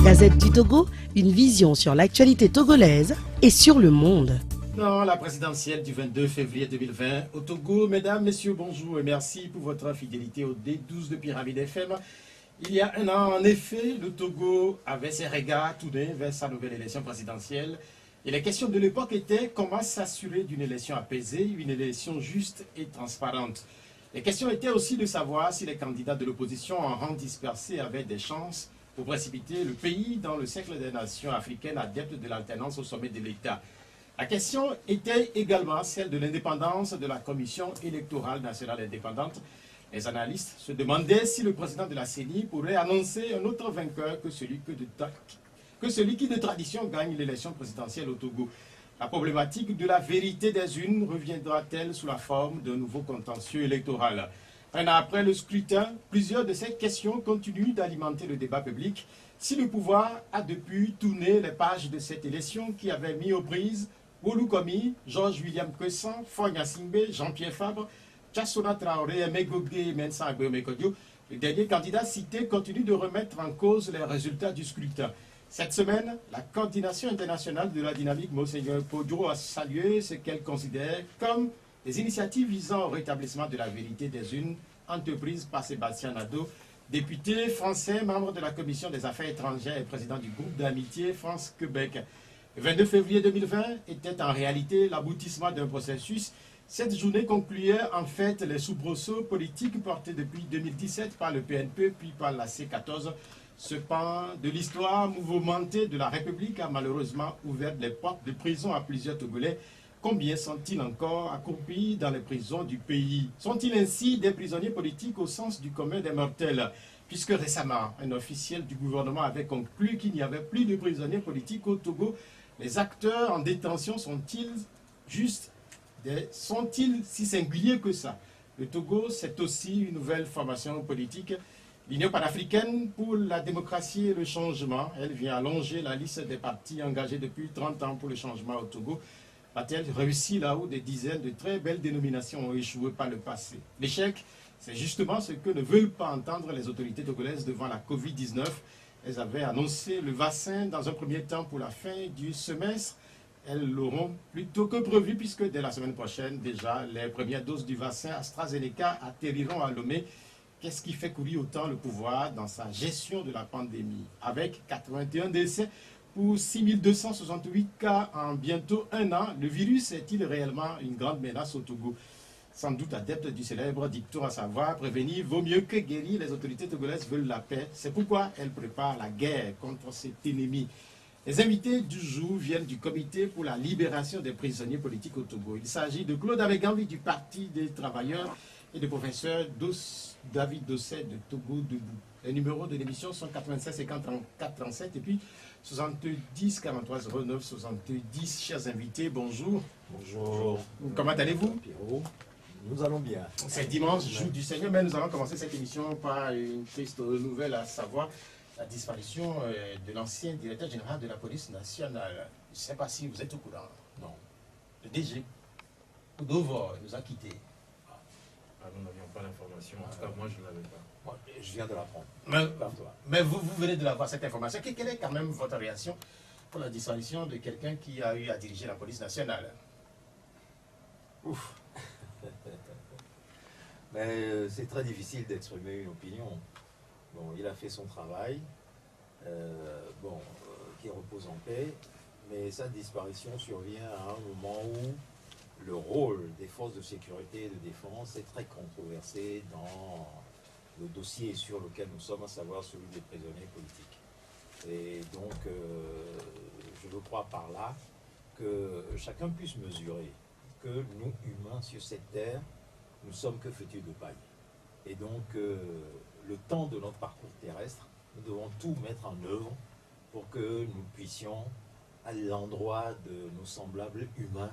Gazette du Togo, une vision sur l'actualité togolaise et sur le monde. Dans la présidentielle du 22 février 2020 au Togo, mesdames, messieurs, bonjour et merci pour votre fidélité au D12 de Pyramide FM. Il y a un an, en effet, le Togo avait ses regards tournés vers sa nouvelle élection présidentielle. Et les questions de l'époque étaient comment s'assurer d'une élection apaisée, une élection juste et transparente. Les questions étaient aussi de savoir si les candidats de l'opposition en rang dispersé avaient des chances pour précipiter le pays dans le cercle des nations africaines adeptes de l'alternance au sommet de l'État. La question était également celle de l'indépendance de la Commission électorale nationale indépendante. Les analystes se demandaient si le président de la CENI pourrait annoncer un autre vainqueur que celui qui de tradition gagne l'élection présidentielle au Togo. La problématique de la vérité des urnes reviendra-t-elle sous la forme d'un nouveau contentieux électoral? Un an après le scrutin, plusieurs de ces questions continuent d'alimenter le débat public. Si le pouvoir a depuis tourné les pages de cette élection qui avait mis aux prises Boulou Komi, Georges-William Cressan, Fogna Singbe, Jean-Pierre Fabre, Tchassona Traoré et Megoge Mensa Agbeomekodio, le dernier candidat cité continue de remettre en cause les résultats du scrutin. Cette semaine, la coordination internationale de la dynamique Monseigneur Podro a salué ce qu'elle considère comme des initiatives visant au rétablissement de la vérité des urnes entreprises par Sébastien Nadeau, député français, membre de la Commission des Affaires étrangères et président du groupe d'amitié France-Québec. Le 22 février 2020 était en réalité l'aboutissement d'un processus. Cette journée concluait en fait les soubresauts politiques portés depuis 2017 par le PNP puis par la C14. Ce pan de l'histoire mouvementée de la République a malheureusement ouvert les portes de prison à plusieurs Togolais. Combien sont-ils encore accroupis dans les prisons du pays? Sont-ils ainsi des prisonniers politiques au sens du commun des mortels? Puisque récemment, un officiel du gouvernement avait conclu qu'il n'y avait plus de prisonniers politiques au Togo, les acteurs en détention sont-ils si singuliers que ça? Le Togo, c'est aussi une nouvelle formation politique. L'Union panafricaine pour la démocratie et le changement, elle vient allonger la liste des partis engagés depuis 30 ans pour le changement au Togo. Va-t-elle réussir là où des dizaines de très belles dénominations ont échoué par le passé? L'échec, c'est justement ce que ne veulent pas entendre les autorités togolaises devant la Covid-19. Elles avaient annoncé le vaccin dans un premier temps pour la fin du semestre. Elles l'auront plus tôt que prévu puisque dès la semaine prochaine, déjà, les premières doses du vaccin AstraZeneca atterriront à Lomé. Qu'est-ce qui fait courir autant le pouvoir dans sa gestion de la pandémie? Avec 81 décès pour 6268 cas en bientôt un an, le virus est-il réellement une grande menace au Togo? Sans doute adepte du célèbre dicton à savoir « Prévenir vaut mieux que guérir », les autorités togolaises veulent la paix. C'est pourquoi elles préparent la guerre contre cet ennemi. Les invités du jour viennent du Comité pour la libération des prisonniers politiques au Togo. Il s'agit de Claude Abegambi du Parti des travailleurs et de professeur David Dosset de Togo Debout. Les numéros de l'émission sont 96 et 44 37 et puis 70 43 09 70. Chers invités, bonjour. Bonjour. Comment allez-vous? Pierrot. Nous allons bien. C'est dimanche, jour du Seigneur, mais nous allons commencer cette émission par une triste nouvelle, à savoir la disparition de l'ancien directeur général de la police nationale. Je ne sais pas si vous êtes au courant. Non. Le DG, Oudovor, nous a quittés. Nous n'avions pas l'information. En tout cas, moi, je ne l'avais pas. Moi, je viens de l'apprendre. Mais, Par toi. mais vous venez de l'avoir, cette information. Quelle est quand même votre réaction pour la disparition de quelqu'un qui a eu à diriger la police nationale? Ouf. Mais c'est très difficile d'exprimer une opinion. Bon, il a fait son travail. Qui repose en paix. Mais sa disparition survient à un moment où le rôle des forces de sécurité et de défense est très controversé dans le dossier sur lequel nous sommes, à savoir celui des prisonniers politiques. Et donc, je veux croire par là que chacun puisse mesurer que nous, humains, sur cette terre, nous sommes que fétus de paille. Et donc, le temps de notre parcours terrestre, nous devons tout mettre en œuvre pour que nous puissions, à l'endroit de nos semblables humains,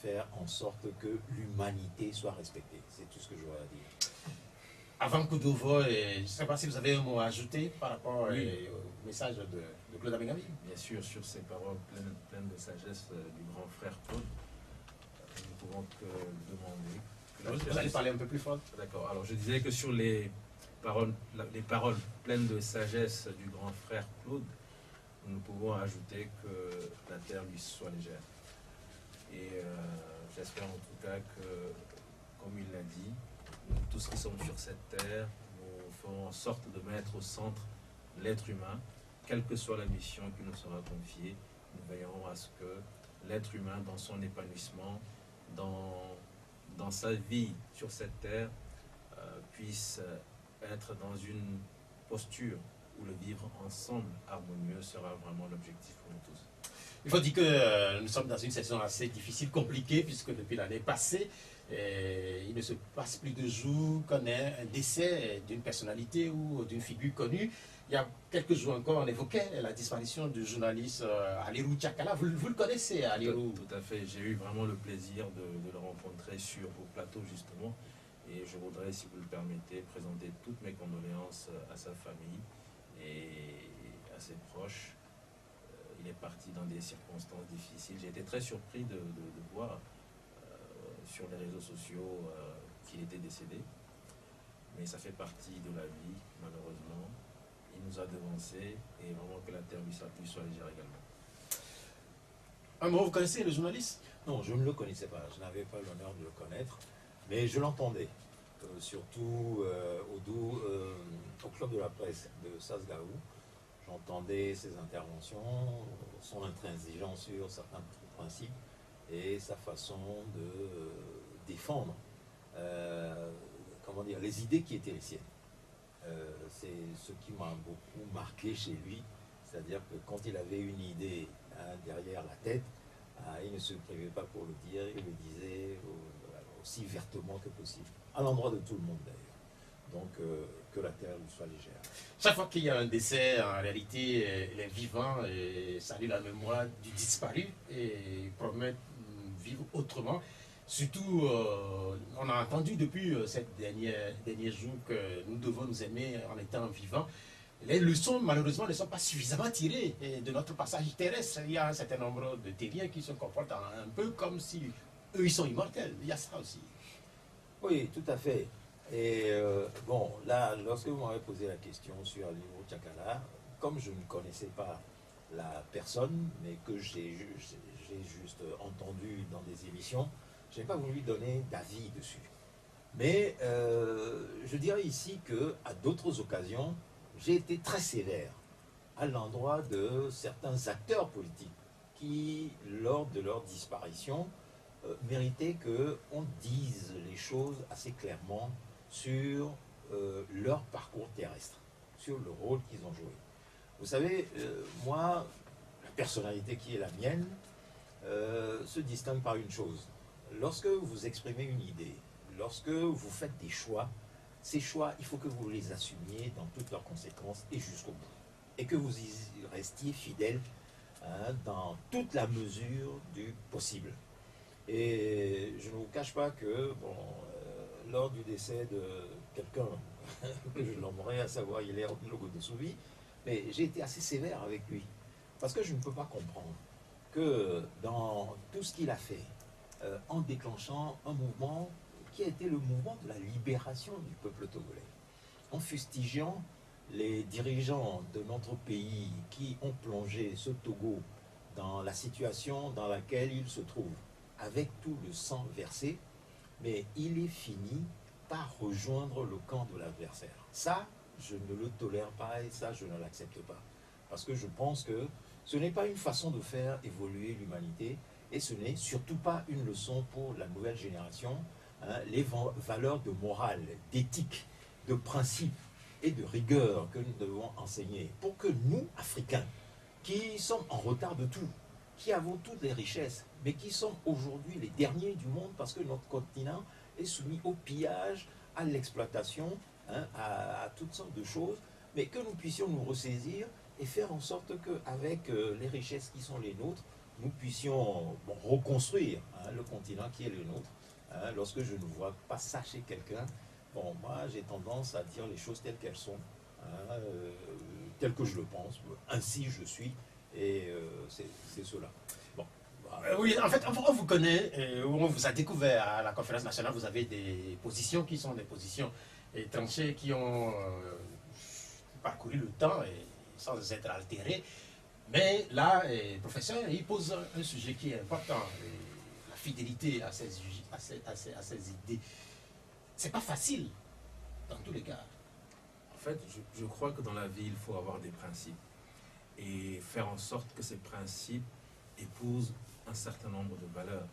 faire en sorte que l'humanité soit respectée. C'est tout ce que j'aurais à dire. Avant Koudovor, je ne sais pas si vous avez un mot à ajouter par rapport au message de Claude Abegambi. Bien sûr, sur ces paroles pleines de sagesse du grand frère Claude, nous pouvons que demander. Vous allez parler un peu plus fort. D'accord. Alors, je disais que sur les paroles pleines de sagesse du grand frère Claude, nous ne pouvons ajouter que la terre lui soit légère. Et j'espère en tout cas que, comme il l'a dit, nous tous qui sommes sur cette terre, nous ferons en sorte de mettre au centre l'être humain, quelle que soit la mission qui nous sera confiée. Nous veillerons à ce que l'être humain, dans son épanouissement, dans sa vie sur cette terre, puisse être dans une posture où le vivre ensemble harmonieux sera vraiment l'objectif pour nous tous. Il faut dire que nous sommes dans une saison assez difficile, compliquée, puisque depuis l'année passée, il ne se passe plus de jours qu'on ait un décès d'une personnalité ou d'une figure connue. Il y a quelques jours encore, on évoquait la disparition du journaliste Alirou Tchakala. Vous le connaissez, Alirou? Tout à fait. J'ai eu vraiment le plaisir de le rencontrer sur vos plateaux, justement. Et je voudrais, si vous le permettez, présenter toutes mes condoléances à sa famille et à ses proches. Il est parti dans des circonstances difficiles. J'ai été très surpris de voir sur les réseaux sociaux qu'il était décédé. Mais ça fait partie de la vie, malheureusement. Il nous a devancés et vraiment que la terre lui soit légère également. Un mot, vous connaissez le journaliste? Non, je ne le connaissais pas. Je n'avais pas l'honneur de le connaître. Mais je l'entendais. Surtout au club de la presse de Sasgaou. J'entendais ses interventions, son intransigeance sur certains principes et sa façon de défendre les idées qui étaient les siennes. C'est ce qui m'a beaucoup marqué chez lui, c'est-à-dire que quand il avait une idée derrière la tête, il ne se privait pas pour le dire, il le disait aussi vertement que possible, à l'endroit de tout le monde d'ailleurs. Donc que la terre lui soit légère. Chaque fois qu'il y a un décès, en réalité, les vivants saluent la mémoire du disparu et promettent vivre autrement. Surtout, on a entendu depuis ces derniers jours que nous devons nous aimer en étant vivants. Les leçons, malheureusement, ne sont pas suffisamment tirées de notre passage terrestre. Il y a un certain nombre de terriens qui se comportent un peu comme si eux, ils sont immortels. Il y a ça aussi. Oui, tout à fait. Et bon, là, lorsque vous m'avez posé la question sur Alirou Tchakala, comme je ne connaissais pas la personne, mais que j'ai juste entendu dans des émissions, je n'ai pas voulu donner d'avis dessus. Mais je dirais ici qu'à d'autres occasions, j'ai été très sévère à l'endroit de certains acteurs politiques qui, lors de leur disparition, méritaient qu'on dise les choses assez clairement sur leur parcours terrestre, sur le rôle qu'ils ont joué. Vous savez, moi, la personnalité qui est la mienne se distingue par une chose. Lorsque vous exprimez une idée, lorsque vous faites des choix, ces choix, il faut que vous les assumiez dans toutes leurs conséquences et jusqu'au bout. Et que vous y restiez fidèle dans toute la mesure du possible. Et je ne vous cache pas que, bon, lors du décès de quelqu'un que je nommerai, à savoir Hilaire Ngoudou-Soubi, mais j'ai été assez sévère avec lui. Parce que je ne peux pas comprendre que dans tout ce qu'il a fait, en déclenchant un mouvement qui a été le mouvement de la libération du peuple togolais, en fustigeant les dirigeants de notre pays qui ont plongé ce Togo dans la situation dans laquelle il se trouve, avec tout le sang versé, mais il est fini par rejoindre le camp de l'adversaire. Ça, je ne le tolère pas et ça, je ne l'accepte pas. Parce que je pense que ce n'est pas une façon de faire évoluer l'humanité et ce n'est surtout pas une leçon pour la nouvelle génération. Les valeurs de morale, d'éthique, de principe et de rigueur que nous devons enseigner pour que nous, Africains, qui sommes en retard de tout, qui avons toutes les richesses, mais qui sommes aujourd'hui les derniers du monde parce que notre continent est soumis au pillage, à l'exploitation, à toutes sortes de choses, mais que nous puissions nous ressaisir et faire en sorte qu'avec les richesses qui sont les nôtres, nous puissions reconstruire le continent qui est le nôtre. Lorsque je ne vois pas ça chez quelqu'un, bon, moi j'ai tendance à dire les choses telles qu'elles sont, telles que je le pense, ainsi je suis, et c'est cela. Bon. Oui, en fait, on vous connaît, on vous a découvert à la conférence nationale, vous avez des positions qui sont des positions tranchées, qui ont parcouru le temps et sans être altérées. Mais là, professeur, il pose un sujet qui est important, la fidélité à ses idées. C'est pas facile, dans tous les cas. En fait, je crois que dans la vie, il faut avoir des principes et faire en sorte que ces principes épousent un certain nombre de valeurs.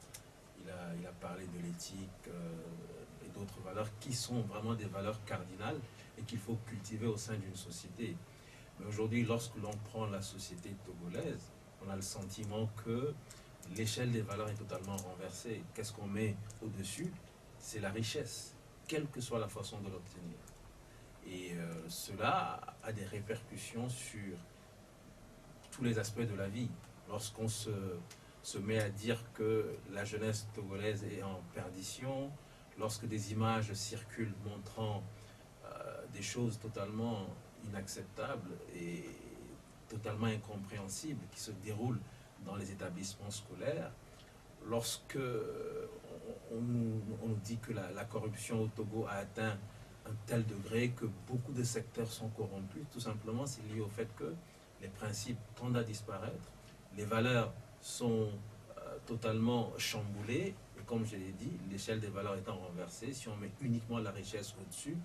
Il a parlé de l'éthique et d'autres valeurs qui sont vraiment des valeurs cardinales et qu'il faut cultiver au sein d'une société. Mais aujourd'hui, lorsque l'on prend la société togolaise, on a le sentiment que l'échelle des valeurs est totalement renversée. Qu'est-ce qu'on met au-dessus? C'est la richesse, quelle que soit la façon de l'obtenir. Et cela a des répercussions sur tous les aspects de la vie. Lorsqu'on se met à dire que la jeunesse togolaise est en perdition, lorsque des images circulent montrant des choses totalement inacceptables et totalement incompréhensibles qui se déroulent dans les établissements scolaires, lorsque on nous dit que la corruption au Togo a atteint un tel degré que beaucoup de secteurs sont corrompus, tout simplement c'est lié au fait que les principes tendent à disparaître, les valeurs sont totalement chamboulées, et comme je l'ai dit, l'échelle des valeurs étant renversée, si on met uniquement la richesse au-dessus,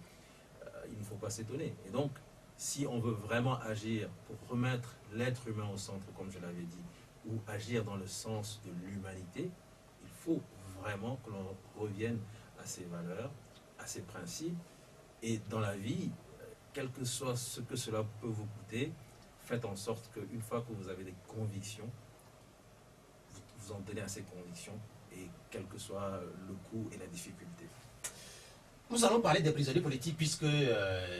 il ne faut pas s'étonner. Et donc, si on veut vraiment agir pour remettre l'être humain au centre, comme je l'avais dit, ou agir dans le sens de l'humanité, il faut vraiment que l'on revienne à ces valeurs, à ces principes. Et dans la vie, quel que soit ce que cela peut vous coûter, faites en sorte qu'une fois que vous avez des convictions, vous en tenez à ces convictions, et quel que soit le coût et la difficulté. Nous allons parler des prisonniers politiques puisque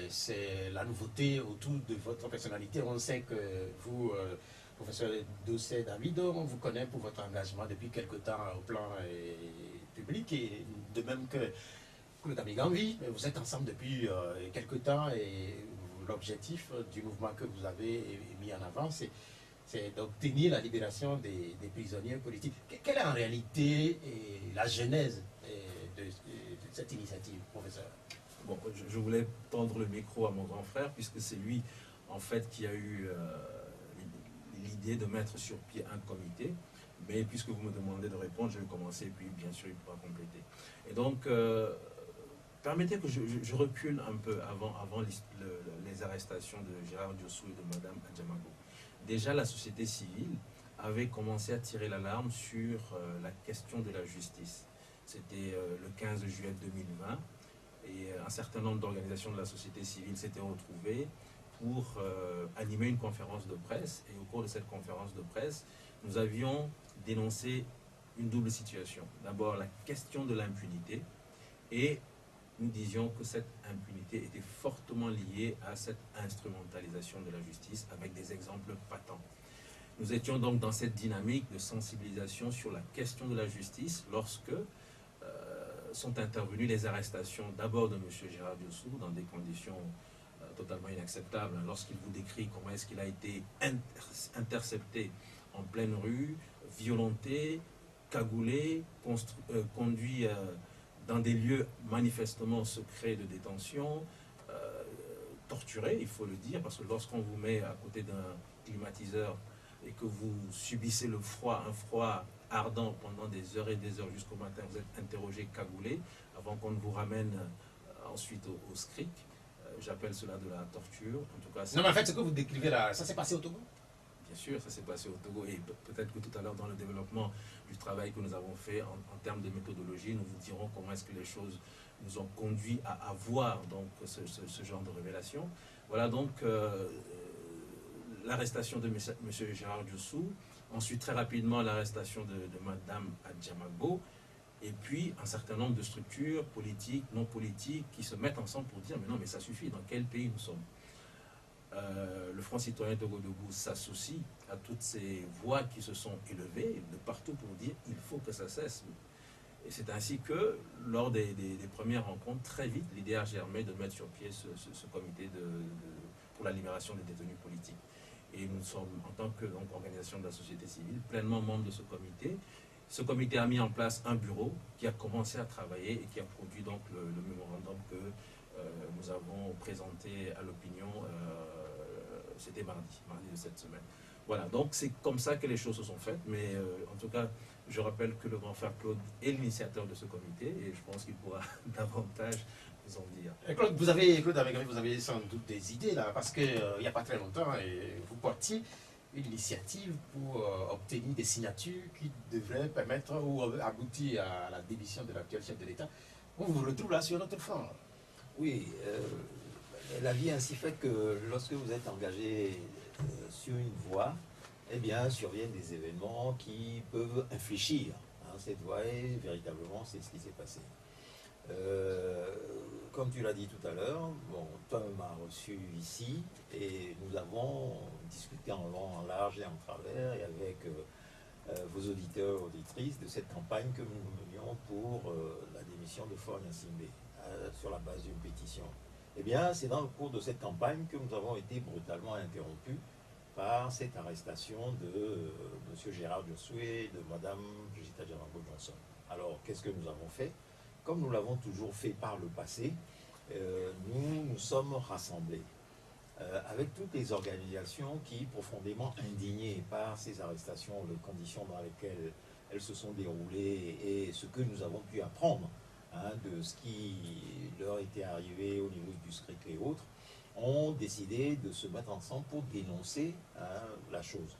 c'est la nouveauté autour de votre personnalité. On sait que vous, professeur Dossé David, on vous connaît pour votre engagement depuis quelque temps au plan public et de même que le Kamigambi. Vous êtes ensemble depuis quelque temps et l'objectif du mouvement que vous avez mis en avant, c'est d'obtenir la libération des prisonniers politiques. Quelle est en réalité la genèse de cette initiative, professeur? Bon, je voulais tendre le micro à mon grand frère, puisque c'est lui, en fait, qui a eu l'idée de mettre sur pied un comité. Mais puisque vous me demandez de répondre, je vais commencer, et puis bien sûr, il pourra compléter. Et donc, permettez que je recule un peu avant les arrestations de Gérard Diossou et de Madame Adjamago. Déjà, la société civile avait commencé à tirer l'alarme sur la question de la justice. C'était le 15 juillet 2020 et un certain nombre d'organisations de la société civile s'étaient retrouvées pour animer une conférence de presse. Et au cours de cette conférence de presse, nous avions dénoncé une double situation. D'abord, la question de l'impunité et nous disions que cette impunité était fortement liée à cette instrumentalisation de la justice avec des exemples patents. Nous étions donc dans cette dynamique de sensibilisation sur la question de la justice lorsque sont intervenues les arrestations d'abord de M. Gérard Diossou dans des conditions totalement inacceptables. Lorsqu'il vous décrit comment est-ce qu'il a été intercepté en pleine rue, violenté, cagoulé, conduit dans des lieux manifestement secrets de détention, torturé, il faut le dire, parce que lorsqu'on vous met à côté d'un climatiseur et que vous subissez le froid, un froid ardent pendant des heures et des heures jusqu'au matin, vous êtes interrogé, cagoulé, avant qu'on ne vous ramène ensuite au SCRIC. J'appelle cela de la torture. En tout cas, non, mais en fait, ce que vous décrivez là, ça s'est passé au Togo? Bien sûr, ça s'est passé au Togo et peut-être que tout à l'heure, dans le développement du travail que nous avons fait en termes de méthodologie, nous vous dirons comment est-ce que les choses nous ont conduit à avoir donc ce genre de révélation. Voilà donc l'arrestation de M. Gérard Diossou, ensuite très rapidement l'arrestation de Mme Adjamago, et puis un certain nombre de structures politiques, non politiques, qui se mettent ensemble pour dire mais non, mais ça suffit, dans quel pays nous sommes? Le Front citoyen Togo Debout s'associe à toutes ces voix qui se sont élevées de partout pour dire il faut que ça cesse. Et c'est ainsi que, lors des premières rencontres, très vite, l'idée a germé de mettre sur pied ce comité pour la libération des détenus politiques. Et nous sommes, en tant qu'organisation de la société civile, pleinement membres de ce comité. Ce comité a mis en place un bureau qui a commencé à travailler et qui a produit donc le mémorandum que nous avons présenté à l'opinion, c'était mardi de cette semaine. Voilà, donc c'est comme ça que les choses se sont faites, mais en tout cas, je rappelle que le grand frère Claude est l'initiateur de ce comité et je pense qu'il pourra davantage vous en dire. Claude, Claude Amégré, vous avez sans doute des idées là, parce qu'il n'y a pas très longtemps, vous portiez une initiative pour obtenir des signatures qui devraient permettre ou aboutir à la démission de l'actuel chef de l'État. On vous retrouve là sur notre front. Oui, la vie est ainsi faite que lorsque vous êtes engagé sur une voie, eh bien, surviennent des événements qui peuvent infléchir cette voie et véritablement, c'est ce qui s'est passé. Comme tu l'as dit tout à l'heure, bon, Tom m'a reçu ici et nous avons discuté en long, en large et en travers et avec vos auditeurs, auditrices de cette campagne que nous menions pour la démission de Faure Gnassingbé sur la base d'une pétition. Eh bien, c'est dans le cours de cette campagne que nous avons été brutalement interrompus par cette arrestation de M. Gérard Jossué et de Mme Brigitte Adjamako-Johnson. Alors, qu'est-ce que nous avons fait? Comme nous l'avons toujours fait par le passé, nous nous sommes rassemblés avec toutes les organisations qui, profondément indignées par ces arrestations, les conditions dans lesquelles elles se sont déroulées et ce que nous avons pu apprendre de ce qui leur était arrivé au niveau du SCRIC et autres, ont décidé de se mettre ensemble pour dénoncer la chose.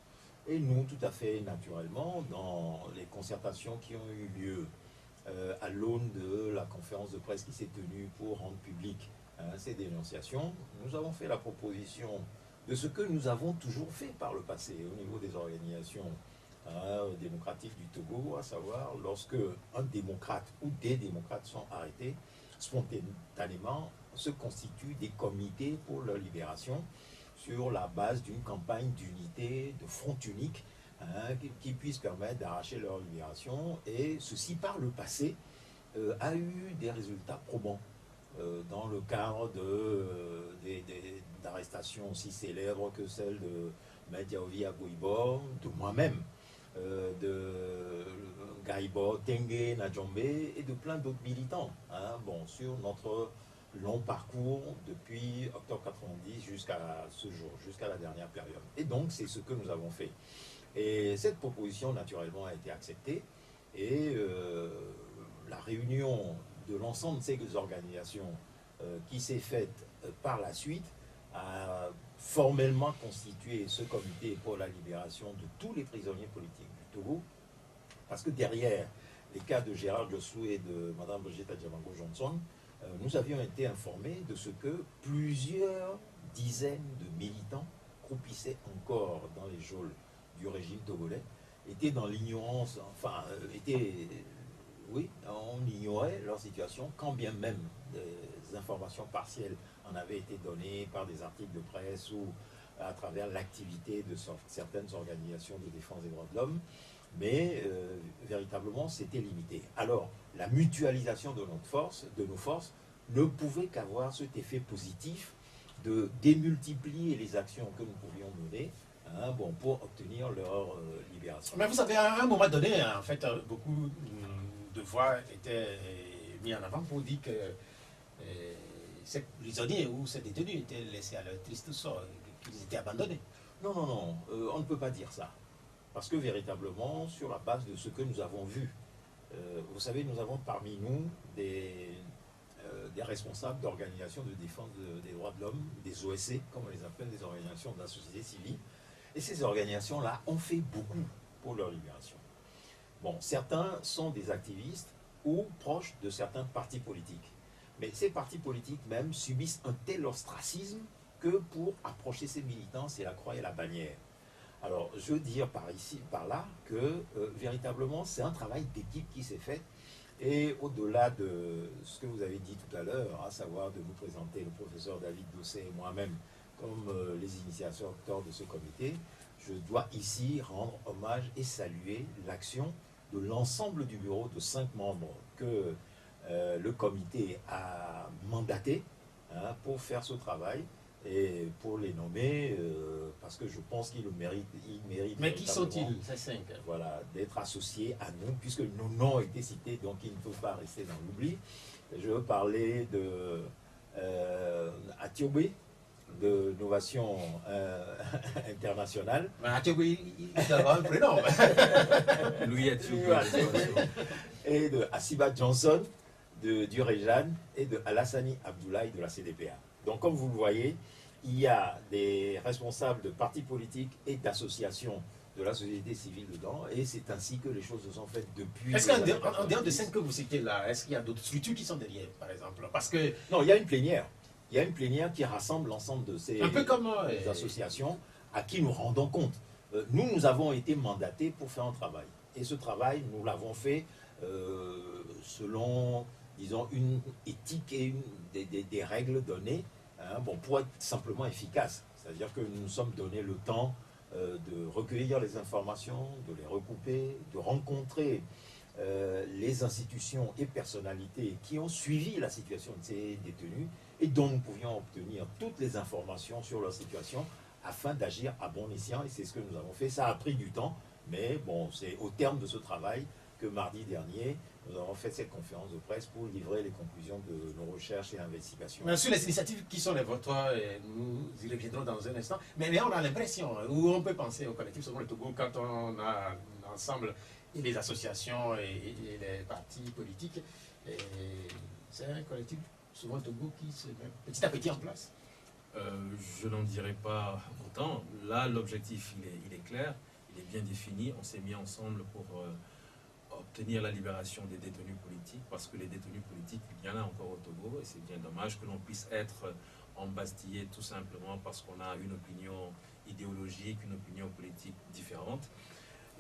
Et nous, tout à fait naturellement, dans les concertations qui ont eu lieu à l'aune de la conférence de presse qui s'est tenue pour rendre public ces dénonciations, nous avons fait la proposition de ce que nous avons toujours fait par le passé au niveau des organisations démocratiques du Togo, à savoir lorsque un démocrate ou des démocrates sont arrêtés, spontanément se constituent des comités pour leur libération sur la base d'une campagne d'unité, de front unique, qui puisse permettre d'arracher leur libération. Et ceci, par le passé, a eu des résultats probants dans le cadre d'arrestations aussi célèbres que celle de Mediaovi Agoibor, de moi-même, de Gaïbo, Tengue, Najombe et de plein d'autres militants sur notre long parcours depuis octobre 90 jusqu'à ce jour, jusqu'à la dernière période. Et donc, c'est ce que nous avons fait. Et cette proposition, naturellement, a été acceptée. Et la réunion de l'ensemble de ces organisations qui s'est faite par la suite a formellement constitué ce comité pour la libération de tous les prisonniers politiques du Togo. Parce que derrière les cas de Gérard Jossué et de Mme Brigitte Adjamako-Johnson, nous avions été informés de ce que plusieurs dizaines de militants croupissaient encore dans les geôles du régime togolais, étaient dans l'ignorance, on ignorait leur situation, quand bien même des informations partielles en avaient été données par des articles de presse ou à travers l'activité de certaines organisations de défense des droits de l'homme, mais véritablement c'était limité. Alors, la mutualisation de nos forces ne pouvait qu'avoir cet effet positif de démultiplier les actions que nous pouvions mener pour obtenir leur libération. Mais vous savez, à un moment donné, en fait, beaucoup de voix étaient mis en avant pour dire que ces prisonniers ou ces détenus étaient laissés à leur triste sort, qu'ils étaient abandonnés. Non, on ne peut pas dire ça. Parce que véritablement, sur la base de ce que nous avons vu, vous savez, nous avons parmi nous des responsables d'organisations de défense des droits de l'homme, des OSC, comme on les appelle, des organisations de la société civile. Et ces organisations-là ont fait beaucoup pour leur libération. Bon, certains sont des activistes ou proches de certains partis politiques. Mais ces partis politiques même subissent un tel ostracisme que pour approcher ces militants, c'est la croix et la bannière. Alors, je veux dire par ici, par là, que véritablement, c'est un travail d'équipe qui s'est fait. Et au-delà de ce que vous avez dit tout à l'heure, à savoir de nous présenter le professeur David Doucet et moi-même comme les initiateurs de ce comité, je dois ici rendre hommage et saluer l'action de l'ensemble du bureau de 5 membres que le comité a mandaté pour faire ce travail. Et pour les nommer, parce que je pense qu'ils le méritent. Mais qui sont-ils, ces 5? Voilà, d'être associés à nous, puisque nos noms ont été cités, donc ils ne peuvent pas rester dans l'oubli. Je veux parler de Atiobe, de Novation Internationale, Il doit avoir un prénom. Louis Atioub, et de Asiba Johnson du Rejan et de Alassani Abdoulaye de la CDPA. Donc comme vous le voyez, il y a des responsables de partis politiques et d'associations de la société civile dedans, et c'est ainsi que les choses se sont faites depuis... Est-ce qu'en dehors de celles que vous citez là, est-ce qu'il y a d'autres structures qui sont derrière, par exemple? Parce que... Non, il y a une plénière. Il y a une plénière qui rassemble l'ensemble de ces Un peu comme associations à qui nous rendons compte. Nous avons été mandatés pour faire un travail. Et ce travail, nous l'avons fait selon, disons, une éthique et des règles données, hein, bon, pour être simplement efficace. C'est-à-dire que nous nous sommes donné le temps de recueillir les informations, de les recouper, de rencontrer les institutions et personnalités qui ont suivi la situation de ces détenus et dont nous pouvions obtenir toutes les informations sur leur situation afin d'agir à bon escient, et c'est ce que nous avons fait. Ça a pris du temps, mais bon, c'est au terme de ce travail que mardi dernier, nous avons fait cette conférence de presse pour livrer les conclusions de nos recherches et investigations. Sur les initiatives qui sont les vôtres, nous y reviendrons dans un instant, mais on a l'impression, ou on peut penser au collectif Sauvons le Togo quand on a ensemble et les associations et les partis politiques. C'est un collectif Sauvons le Togo qui se met petit à petit en place. Je n'en dirai pas autant. Là, l'objectif, il est clair, il est bien défini. On s'est mis ensemble pour obtenir la libération des détenus politiques, parce que les détenus politiques, il y en a encore au Togo, et c'est bien dommage que l'on puisse être embastillé tout simplement parce qu'on a une opinion idéologique, une opinion politique différente.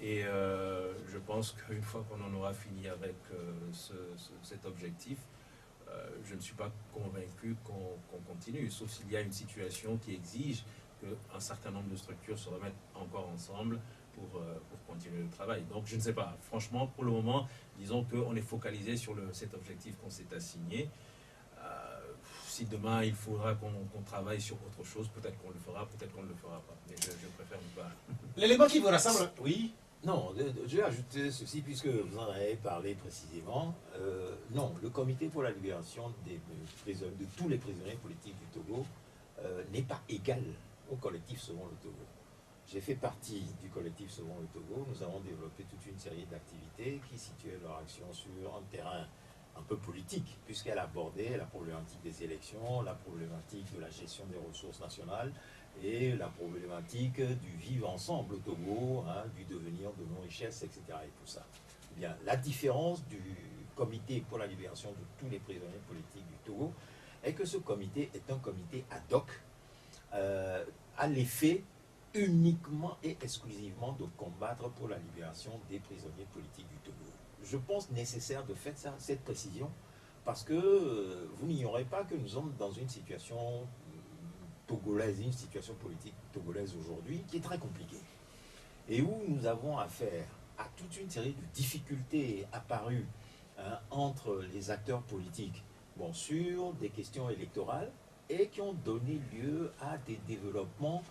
Et je pense qu'une fois qu'on en aura fini avec cet objectif, je ne suis pas convaincu qu'on continue, sauf s'il y a une situation qui exige qu'un certain nombre de structures se remettent encore ensemble pour continuer le travail. Donc je ne sais pas, franchement, pour le moment, disons qu'on est focalisé sur cet objectif qu'on s'est assigné. Si demain il faudra qu'on travaille sur autre chose, peut-être qu'on le fera, peut-être qu'on ne le fera pas. Mais je préfère ne pas. L'élément qui vous rassemble, oui. Non, je vais ajouter ceci, puisque vous en avez parlé précisément. Non, le comité pour la libération des prisonniers, de tous les prisonniers politiques du Togo n'est pas égal au collectif Sauvons le Togo. J'ai fait partie du collectif Sauvons le Togo. Nous avons développé toute une série d'activités qui situaient leur action sur un terrain un peu politique, puisqu'elle abordait la problématique des élections, la problématique de la gestion des ressources nationales, et la problématique du vivre ensemble au Togo, hein, du devenir de nos richesses, etc. et tout ça. Eh bien, la différence du comité pour la libération de tous les prisonniers politiques du Togo est que ce comité est un comité ad hoc à l'effet uniquement et exclusivement de combattre pour la libération des prisonniers politiques du Togo. Je pense nécessaire de faire cette précision parce que vous n'ignorez pas que nous sommes dans une situation togolaise, une situation politique togolaise aujourd'hui qui est très compliquée et où nous avons affaire à toute une série de difficultés apparues entre les acteurs politiques sur des questions électorales et qui ont donné lieu à des développements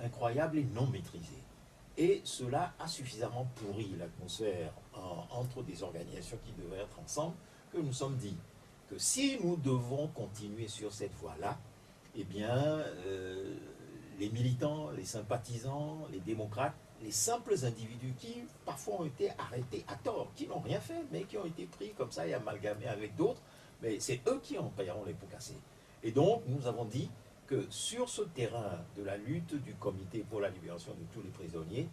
incroyables et non maîtrisés. Et cela a suffisamment pourri l'atmosphère entre des organisations qui devaient être ensemble que nous sommes dit que si nous devons continuer sur cette voie-là, eh bien, les militants, les sympathisants, les démocrates, les simples individus qui parfois ont été arrêtés à tort, qui n'ont rien fait, mais qui ont été pris comme ça et amalgamés avec d'autres, mais c'est eux qui en paieront les pots cassés. Et donc, nous avons dit que sur ce terrain de la lutte du comité pour la libération de tous les prisonniers,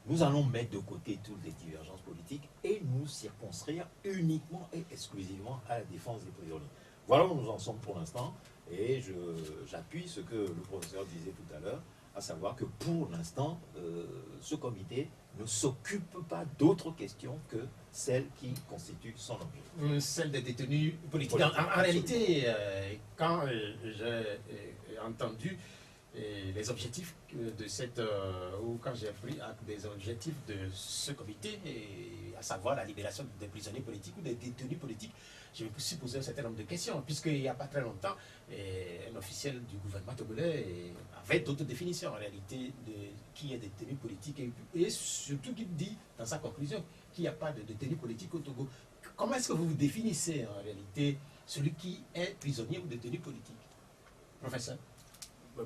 nous allons mettre de côté toutes les divergences politiques et nous circonscrire uniquement et exclusivement à la défense des prisonniers. Voilà où nous en sommes pour l'instant. Et j'appuie ce que le professeur disait tout à l'heure, à savoir que pour l'instant, ce comité ne s'occupe pas d'autres questions que celles qui constituent son objet. Celle des détenus politiques. En réalité, quand j'ai entendu les objectifs de ou quand j'ai appris des objectifs de ce comité, à savoir la libération des prisonniers politiques ou des détenus politiques, je me suis posé un certain nombre de questions, puisqu'il n'y a pas très longtemps, un officiel du gouvernement togolais avait d'autres définitions en réalité de qui est détenu politique et surtout qui dit dans sa conclusion qu'il n'y a pas de détenu politique au Togo. Comment est-ce que vous vous définissez en réalité celui qui est prisonnier ou détenu politique, professeur?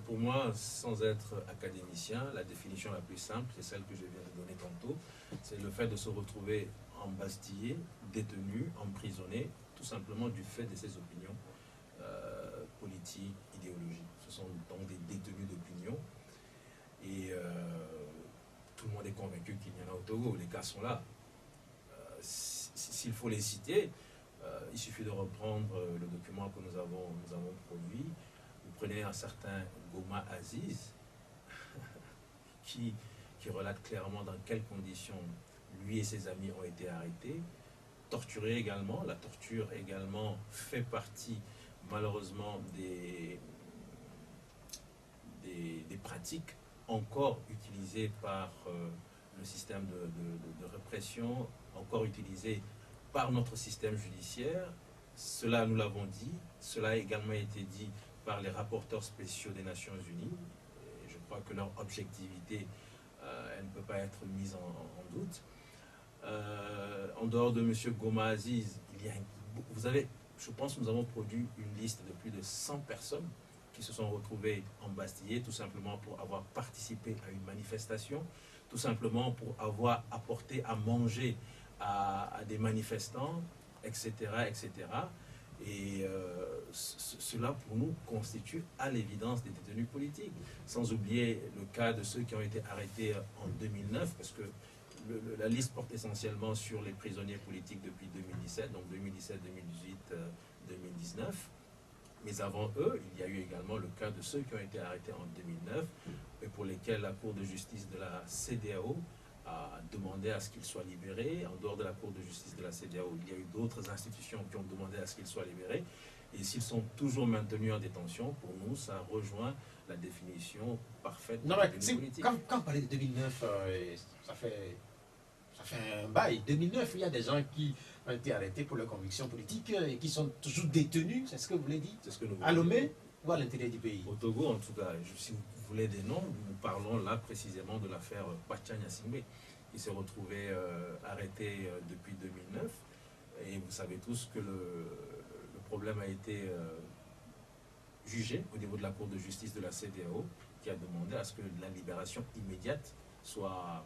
Pour moi, sans être académicien, la définition la plus simple, c'est celle que je viens de donner tantôt, c'est le fait de se retrouver embastillé, détenu, emprisonné, tout simplement du fait de ses opinions politiques, idéologiques. Ce sont donc des détenus d'opinion. Et tout le monde est convaincu qu'il y en a au Togo. Les cas sont là. S'il faut les citer, il suffit de reprendre le document que nous avons produit. Vous prenez un certain Goma Aziz qui relate clairement dans quelles conditions lui et ses amis ont été arrêtés, torturés également. La torture également fait partie malheureusement des pratiques encore utilisées par le système de répression, encore utilisées par notre système judiciaire. Cela, nous l'avons dit, cela a également été dit par les rapporteurs spéciaux des Nations Unies. Et je crois que leur objectivité, elle ne peut pas être mise en doute. En dehors de M. Goma Aziz, vous avez, je pense que nous avons produit une liste de plus de 100 personnes qui se sont retrouvées embastillées tout simplement pour avoir participé à une manifestation, tout simplement pour avoir apporté à manger à des manifestants, etc. etc. Et cela, pour nous, constitue à l'évidence des détenus politiques. Sans oublier le cas de ceux qui ont été arrêtés en 2009, parce que la liste porte essentiellement sur les prisonniers politiques depuis 2017, donc 2017, 2018, 2019. Mais avant eux, il y a eu également le cas de ceux qui ont été arrêtés en 2009 et pour lesquels la Cour de justice de la CEDEAO a demandé à ce qu'ils soient libérés. En dehors de la Cour de justice de la CEDEAO, il y a eu d'autres institutions qui ont demandé à ce qu'ils soient libérés. Et s'ils sont toujours maintenus en détention, pour nous, ça rejoint la définition parfaite de la politique. Quand on parlait de 2009, ça fait un bail. 2009, il y a des gens qui ont été arrêtés pour leurs convictions politiques et qui sont toujours détenus, c'est ce que vous voulez dire, C'est ce que nous à Lomé ou à l'intérieur du pays? Au Togo, en tout cas, si vous voulez des noms, nous parlons là précisément de l'affaire Pacha Gnassingbé, qui s'est retrouvé arrêté depuis 2009. Et vous savez tous que le problème a été jugé au niveau de la Cour de justice de la CEDEAO, qui a demandé à ce que la libération immédiate soit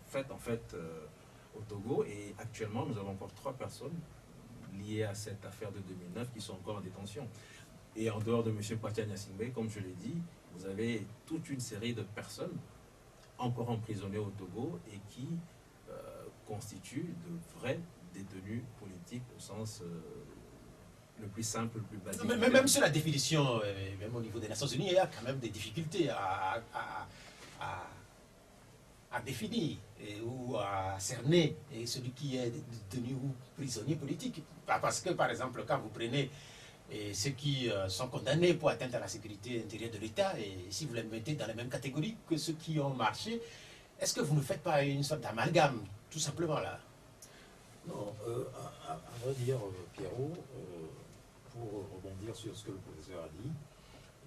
faite en fait au Togo. Et actuellement, nous avons encore 3 personnes liées à cette affaire de 2009 qui sont encore en détention. Et en dehors de M. Pacha Gnassingbé, comme je l'ai dit, vous avez toute une série de personnes encore emprisonnées au Togo et qui constituent de vrais détenus politiques au sens le plus simple, le plus basique. Mais même sur la définition, même au niveau des Nations Unies, il y a quand même des difficultés à définir ou à cerner celui qui est détenu ou prisonnier politique. Parce que, par exemple, quand vous prenez ceux qui sont condamnés pour atteinte à la sécurité intérieure de l'État, et si vous les mettez dans la même catégorie que ceux qui ont marché, est-ce que vous ne faites pas une sorte d'amalgame, tout simplement là? Non, à vrai dire, Pierrot, pour rebondir sur ce que le professeur a dit,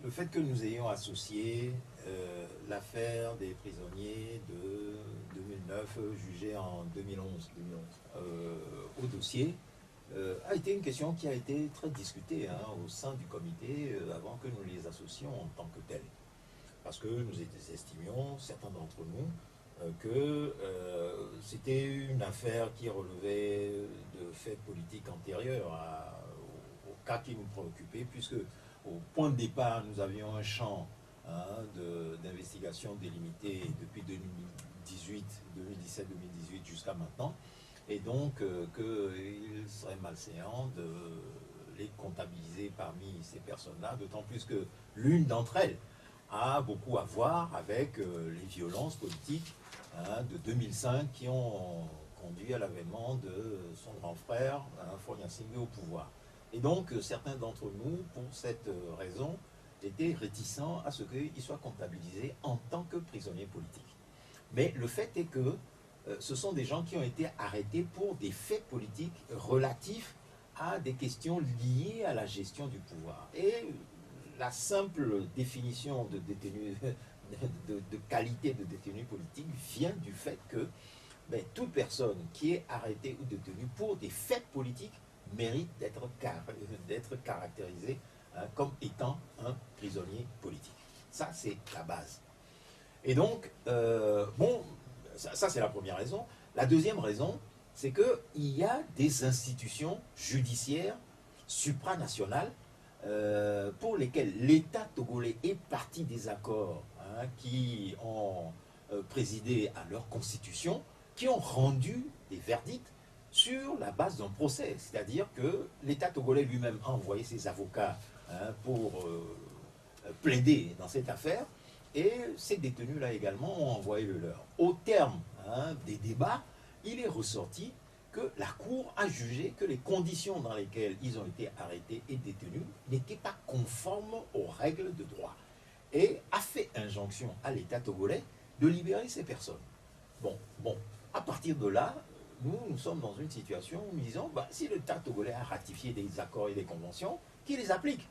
le fait que nous ayons associé l'affaire des prisonniers de 2009 jugés en 2011 au dossier a été une question qui a été très discutée au sein du comité avant que nous les associons en tant que tels. Parce que nous estimions, certains d'entre nous, que c'était une affaire qui relevait de faits politiques antérieurs au cas qui nous préoccupait, puisque au point de départ, nous avions un champ d'investigation délimité depuis 2017-2018 jusqu'à maintenant, et donc qu'il serait malséant de les comptabiliser parmi ces personnes-là, d'autant plus que l'une d'entre elles a beaucoup à voir avec les violences politiques de 2005 qui ont conduit à l'avènement de son grand frère, Faure Gnassingbé, au pouvoir. Et donc, certains d'entre nous, pour cette raison, étaient réticents à ce qu'il soit comptabilisé en tant que prisonnier politique. Mais le fait est que ce sont des gens qui ont été arrêtés pour des faits politiques relatifs à des questions liées à la gestion du pouvoir. Et la simple définition de détenu, de qualité de détenu politique vient du fait que toute personne qui est arrêtée ou détenue pour des faits politiques mérite d'être caractérisée comme étant un prisonnier politique. Ça, c'est la base. Et donc, bon, ça c'est la première raison. La deuxième raison, c'est qu'il y a des institutions judiciaires supranationales pour lesquelles l'État togolais est partie des accords qui ont présidé à leur constitution, qui ont rendu des verdicts sur la base d'un procès. C'est-à-dire que l'État togolais lui-même a envoyé ses avocats pour plaider dans cette affaire, et ces détenus-là également ont envoyé le leur. Au terme des débats, il est ressorti que la Cour a jugé que les conditions dans lesquelles ils ont été arrêtés et détenus n'étaient pas conformes aux règles de droit, et a fait injonction à l'État togolais de libérer ces personnes. Bon, à partir de là, nous sommes dans une situation où nous disons, si l'État togolais a ratifié des accords et des conventions, qu'il les applique.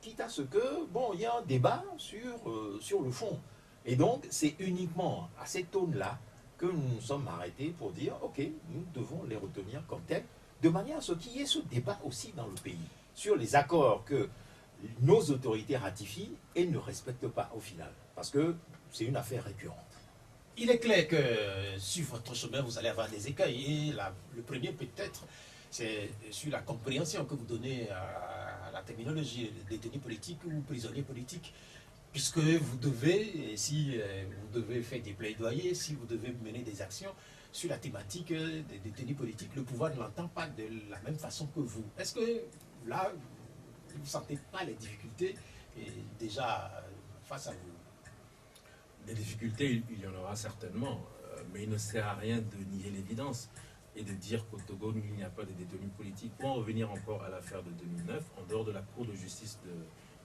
Quitte à ce que, il y a un débat sur le fond. Et donc, c'est uniquement à cette aune-là que nous nous sommes arrêtés pour dire, ok, nous devons les retenir comme tels, de manière à ce qu'il y ait ce débat aussi dans le pays, sur les accords que nos autorités ratifient et ne respectent pas au final. Parce que c'est une affaire récurrente. Il est clair que sur votre chemin, vous allez avoir des écueils. Et le premier, peut-être, c'est sur la compréhension que vous donnez à la terminologie détenu politique ou prisonnier politique. Puisque vous devez, si vous devez faire des plaidoyers, si vous devez mener des actions sur la thématique des détenus politiques, le pouvoir ne l'entend pas de la même façon que vous. Est-ce que là, vous ne sentez pas les difficultés déjà face à vous? Des difficultés, il y en aura certainement, mais il ne sert à rien de nier l'évidence et de dire qu'au Togo, il n'y a pas de détenus politiques. Pour en revenir encore à l'affaire de 2009, en dehors de la Cour de justice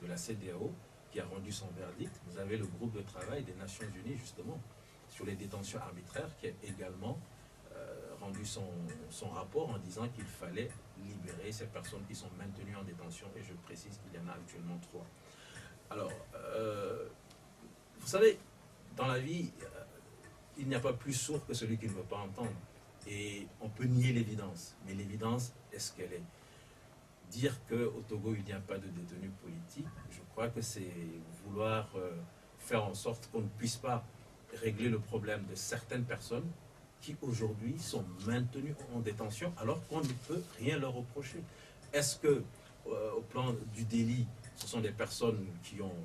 de la CEDEAO, qui a rendu son verdict, vous avez le groupe de travail des Nations Unies, justement, sur les détentions arbitraires, qui a également rendu son rapport en disant qu'il fallait libérer ces personnes qui sont maintenues en détention, et je précise qu'il y en a actuellement 3. Alors, vous savez, dans la vie, il n'y a pas plus sourd que celui qui ne veut pas entendre. Et on peut nier l'évidence, mais l'évidence est ce qu'elle est. Dire qu'au Togo, il n'y a pas de détenus politiques, je crois que c'est vouloir faire en sorte qu'on ne puisse pas régler le problème de certaines personnes qui aujourd'hui sont maintenues en détention alors qu'on ne peut rien leur reprocher. Est-ce que, au plan du délit, ce sont des personnes qui ont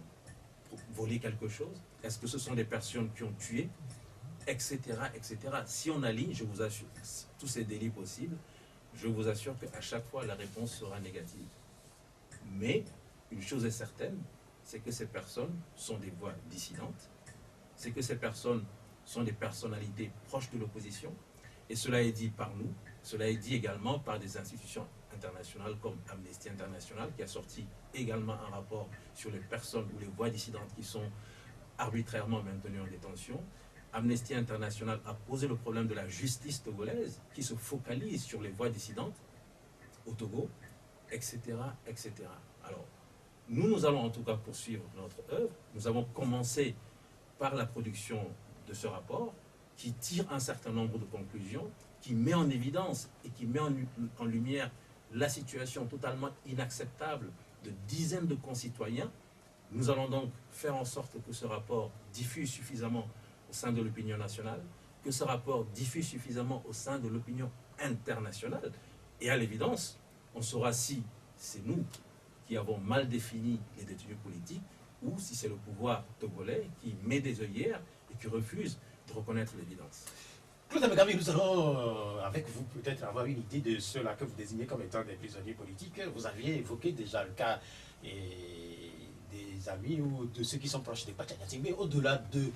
volé quelque chose? Est-ce que ce sont des personnes qui ont tué? Etc. etc. Si on aligne, je vous assure, tous ces délits possibles, je vous assure qu'à chaque fois, la réponse sera négative. Mais une chose est certaine, c'est que ces personnes sont des voix dissidentes, c'est que ces personnes sont des personnalités proches de l'opposition, et cela est dit par nous, cela est dit également par des institutions internationales comme Amnesty International, qui a sorti également un rapport sur les personnes ou les voix dissidentes qui sont arbitrairement maintenues en détention. Amnesty International a posé le problème de la justice togolaise qui se focalise sur les voix dissidentes au Togo, etc., etc. Alors, nous allons en tout cas poursuivre notre œuvre. Nous avons commencé par la production de ce rapport qui tire un certain nombre de conclusions, qui met en évidence et qui met en lumière la situation totalement inacceptable de dizaines de concitoyens. Nous allons donc faire en sorte que ce rapport diffuse suffisamment au sein de l'opinion nationale, que ce rapport diffuse suffisamment au sein de l'opinion internationale. Et à l'évidence, on saura si c'est nous qui avons mal défini les détenus politiques ou si c'est le pouvoir togolais qui met des œillères et qui refuse de reconnaître l'évidence. Claude Amegabi, nous allons, avec vous, peut-être avoir une idée de ceux-là que vous désignez comme étant des prisonniers politiques. Vous aviez évoqué déjà le cas des amis ou de ceux qui sont proches des Pachaniating, mais au-delà de...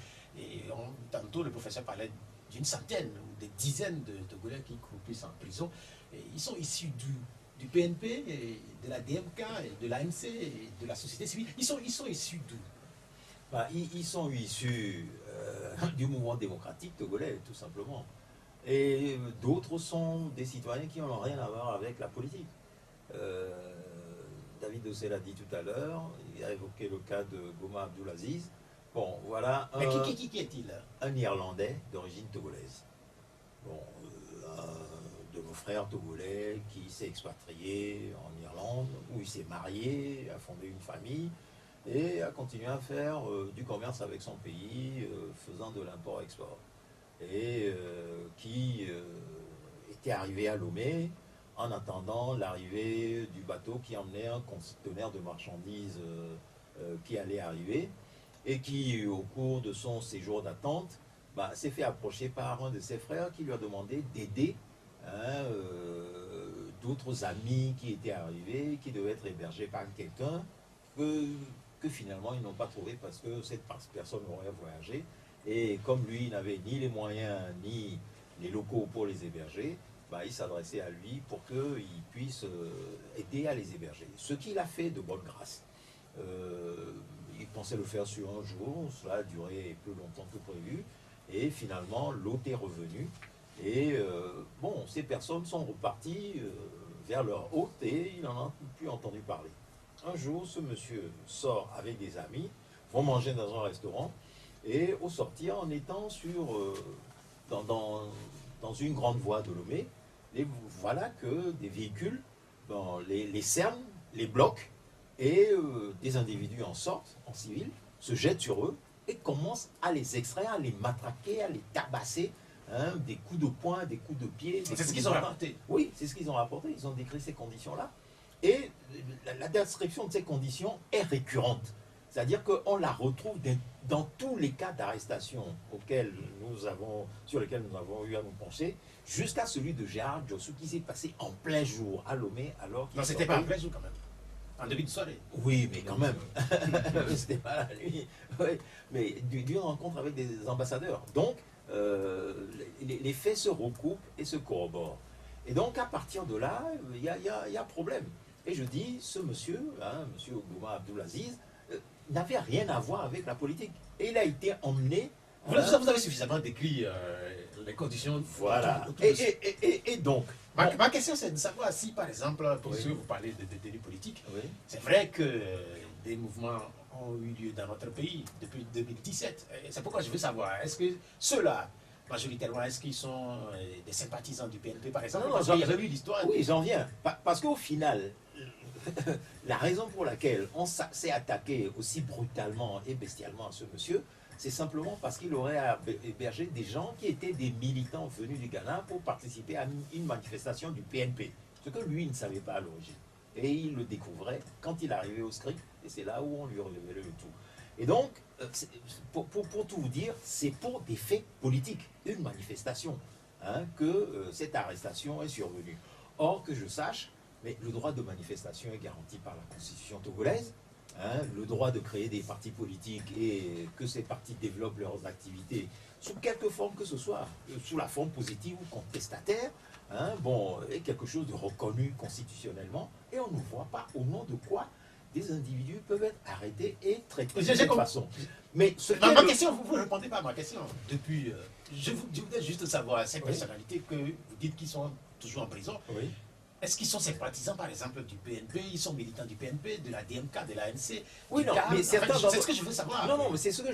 tantôt, le professeur parlait d'une centaine ou des dizaines de Togolais qui croupissent en prison. Et ils sont issus du PNP, et de la DMK, et de l'AMC, et de la société civile. Ils sont issus d'où? Ils sont issus du mouvement démocratique togolais, tout simplement. Et d'autres sont des citoyens qui n'ont rien à voir avec la politique. David Dossé l'a dit tout à l'heure, il a évoqué le cas de Goma Abdulaziz. Bon, voilà Mais qui est-il? Un Irlandais d'origine togolaise. Bon, de frère togolais qui s'est expatrié en Irlande, où il s'est marié, a fondé une famille et a continué à faire du commerce avec son pays, faisant de l'import-export. Et qui était arrivé à Lomé en attendant l'arrivée du bateau qui emmenait un conteneur de marchandises qui allait arriver, et qui, au cours de son séjour d'attente, s'est fait approcher par un de ses frères qui lui a demandé d'aider d'autres amis qui étaient arrivés, qui devaient être hébergés par quelqu'un que finalement ils n'ont pas trouvé parce que cette personne aurait voyagé. Et comme lui n'avait ni les moyens ni les locaux pour les héberger, il s'adressait à lui pour qu'il puisse aider à les héberger. Ce qu'il a fait de bonne grâce. Il pensait le faire sur un jour, cela a duré plus longtemps que prévu, et finalement l'hôte est revenu, et ces personnes sont reparties vers leur hôte et il n'en a plus entendu parler. Un jour, ce monsieur sort avec des amis, vont manger dans un restaurant, et au sortir, en étant dans une grande voie de Lomé, et voilà que des véhicules les cernent, les bloquent, et des individus en sortent, en civil, se jettent sur eux et commencent à les extraire, à les matraquer, à les tabasser, des coups de poing, des coups de pied. C'est ce qu'ils ont rapporté. Oui, c'est ce qu'ils ont rapporté. Ils ont décrit ces conditions-là. Et la description de ces conditions est récurrente. C'est-à-dire qu'on la retrouve dans tous les cas d'arrestation sur lesquels nous avons eu à nous pencher, jusqu'à celui de Gérard Diossou qui s'est passé en plein jour à Lomé. Non, c'était pas en plein jour quand même. En début de soirée. Oui, mais quand même. C'était pas la nuit. Oui. Mais d'une rencontre avec des ambassadeurs. Donc, les faits se recoupent et se corroborent. Et donc, à partir de là, il y a problème. Et je dis, ce monsieur, monsieur Gouma Abdoulaziz, n'avait rien à voir avec la politique. Et il a été emmené... Vous avez suffisamment décrit les conditions. Voilà. Et donc... Ma question, c'est de savoir si, par exemple, puisque vous parlez de détenus politiques, c'est vrai que des mouvements ont eu lieu dans notre pays depuis 2017. C'est pourquoi je veux savoir, est-ce que ceux-là, majoritairement, est-ce qu'ils sont des sympathisants du PNP, par exemple? Non, il y avait eu l'histoire. Oui, j'en viens. Parce qu'au final, la raison pour laquelle on s'est attaqué aussi brutalement et bestialement à ce monsieur, c'est simplement parce qu'il aurait hébergé des gens qui étaient des militants venus du Ghana pour participer à une manifestation du PNP. Ce que lui ne savait pas à l'origine. Et il le découvrait quand il arrivait au script, et c'est là où on lui révélait le tout. Et donc, pour tout vous dire, c'est pour des faits politiques, une manifestation, que cette arrestation est survenue. Or, que je sache, mais le droit de manifestation est garanti par la Constitution togolaise. Le droit de créer des partis politiques et que ces partis développent leurs activités sous quelque forme que ce soit, sous la forme positive ou contestataire, est quelque chose de reconnu constitutionnellement, et on ne voit pas au nom de quoi des individus peuvent être arrêtés et traités de cette façon. Mais ma question, vous ne répondez pas à ma question. Depuis, je voudrais juste savoir, ces personnalités que vous dites qu'ils sont toujours en prison, est-ce qu'ils sont sympathisants, par exemple, du PNP? Ils sont militants du PNP, de la DMK, de l'ANC? Oui, non, mais certains... C'est ce que je veux savoir. Non, mais c'est ce que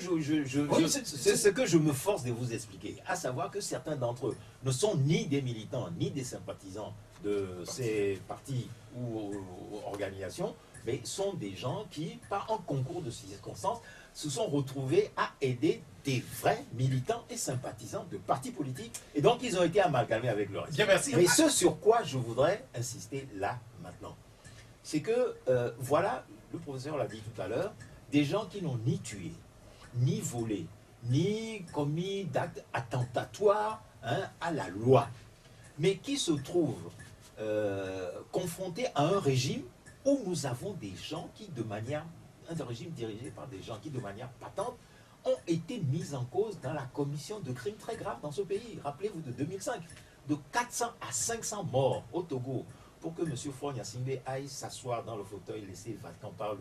c'est ce que je me force de vous expliquer. À savoir que certains d'entre eux ne sont ni des militants, ni des sympathisants de ces partis ou organisations, mais sont des gens qui, par un concours de circonstances, se sont retrouvés à aider des vrais militants et sympathisants de partis politiques, et donc ils ont été amalgamés avec le reste. Bien, merci. Mais ce sur quoi je voudrais insister là, maintenant, c'est que, voilà, le professeur l'a dit tout à l'heure, des gens qui n'ont ni tué, ni volé, ni commis d'actes attentatoires à la loi, mais qui se trouvent confrontés à un régime où nous avons des gens qui, un régime dirigé par des gens qui, de manière patente, ont été mis en cause dans la commission de crimes très graves dans ce pays. Rappelez-vous de 2005, de 400 à 500 morts au Togo, pour que M. Faure Gnassingbé aille s'asseoir dans le fauteuil laissé vacant par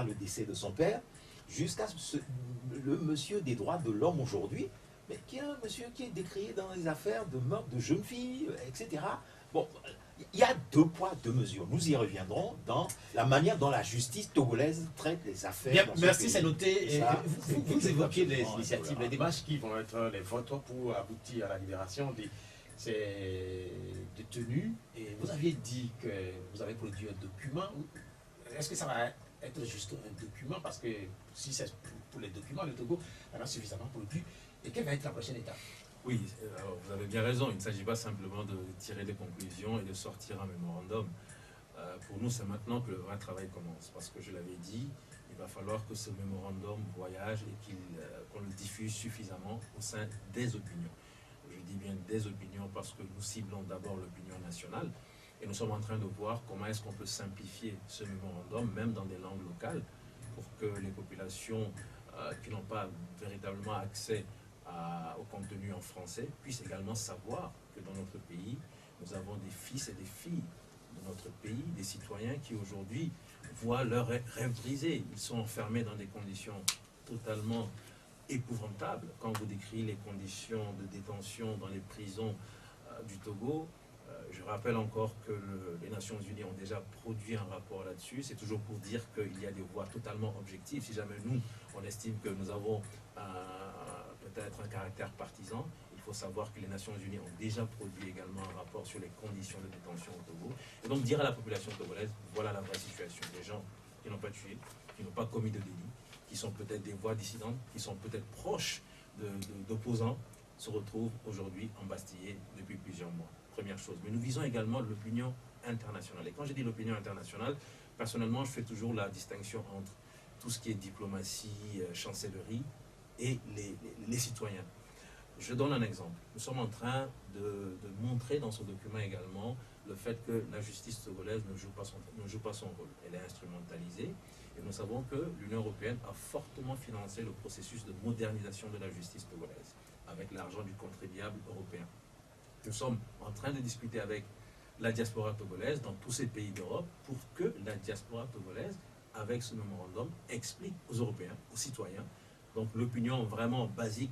le décès de son père, jusqu'à le monsieur des droits de l'homme aujourd'hui, mais qui est un monsieur qui est décrié dans les affaires de meurtre de jeunes filles, etc. Bon, il y a deux poids, deux mesures. Nous y reviendrons dans la manière dont la justice togolaise traite les affaires. Bien, merci, c'est noté. Vous évoquez les initiatives, les démarches qui vont être les vôtres pour aboutir à la libération ces détenus. Et vous aviez dit que vous avez produit un document. Est-ce que ça va être juste un document? Parce que si c'est pour les documents, le Togo en a suffisamment produit. Et quelle va être la prochaine étape? Oui, alors vous avez bien raison. Il ne s'agit pas simplement de tirer des conclusions et de sortir un mémorandum. Pour nous, c'est maintenant que le vrai travail commence. Parce que je l'avais dit, il va falloir que ce mémorandum voyage et qu'on le diffuse suffisamment au sein des opinions. Je dis bien des opinions parce que nous ciblons d'abord l'opinion nationale. Et nous sommes en train de voir comment est-ce qu'on peut simplifier ce mémorandum, même dans des langues locales, pour que les populations qui n'ont pas véritablement accès au contenu en français puissent également savoir que dans notre pays, nous avons des fils et des filles de notre pays, des citoyens qui aujourd'hui voient leurs rêves brisés. Ils sont enfermés dans des conditions totalement épouvantables. Quand vous décrivez les conditions de détention dans les prisons du Togo, je rappelle encore que les Nations Unies ont déjà produit un rapport là-dessus. C'est toujours pour dire qu'il y a des voies totalement objectives. Si jamais nous, on estime que nous avons peut-être un caractère partisan, il faut savoir que les Nations Unies ont déjà produit également un rapport sur les conditions de détention au Togo. Et donc dire à la population togolaise, voilà la vraie situation. Des gens qui n'ont pas tué, qui n'ont pas commis de délit, qui sont peut-être des voix dissidentes, qui sont peut-être proches d'opposants, se retrouvent aujourd'hui embastillés depuis plusieurs mois. Première chose. Mais nous visons également l'opinion internationale. Et quand je dis l'opinion internationale, personnellement, je fais toujours la distinction entre tout ce qui est diplomatie, chancellerie et les citoyens. Je donne un exemple. Nous sommes en train de montrer dans ce document également le fait que la justice togolaise ne joue pas son rôle. Elle est instrumentalisée. Et nous savons que l'Union européenne a fortement financé le processus de modernisation de la justice togolaise avec l'argent du contribuable européen. Nous sommes en train de discuter avec la diaspora togolaise dans tous ces pays d'Europe pour que la diaspora togolaise, avec ce mémorandum, explique aux Européens, aux citoyens, donc l'opinion vraiment basique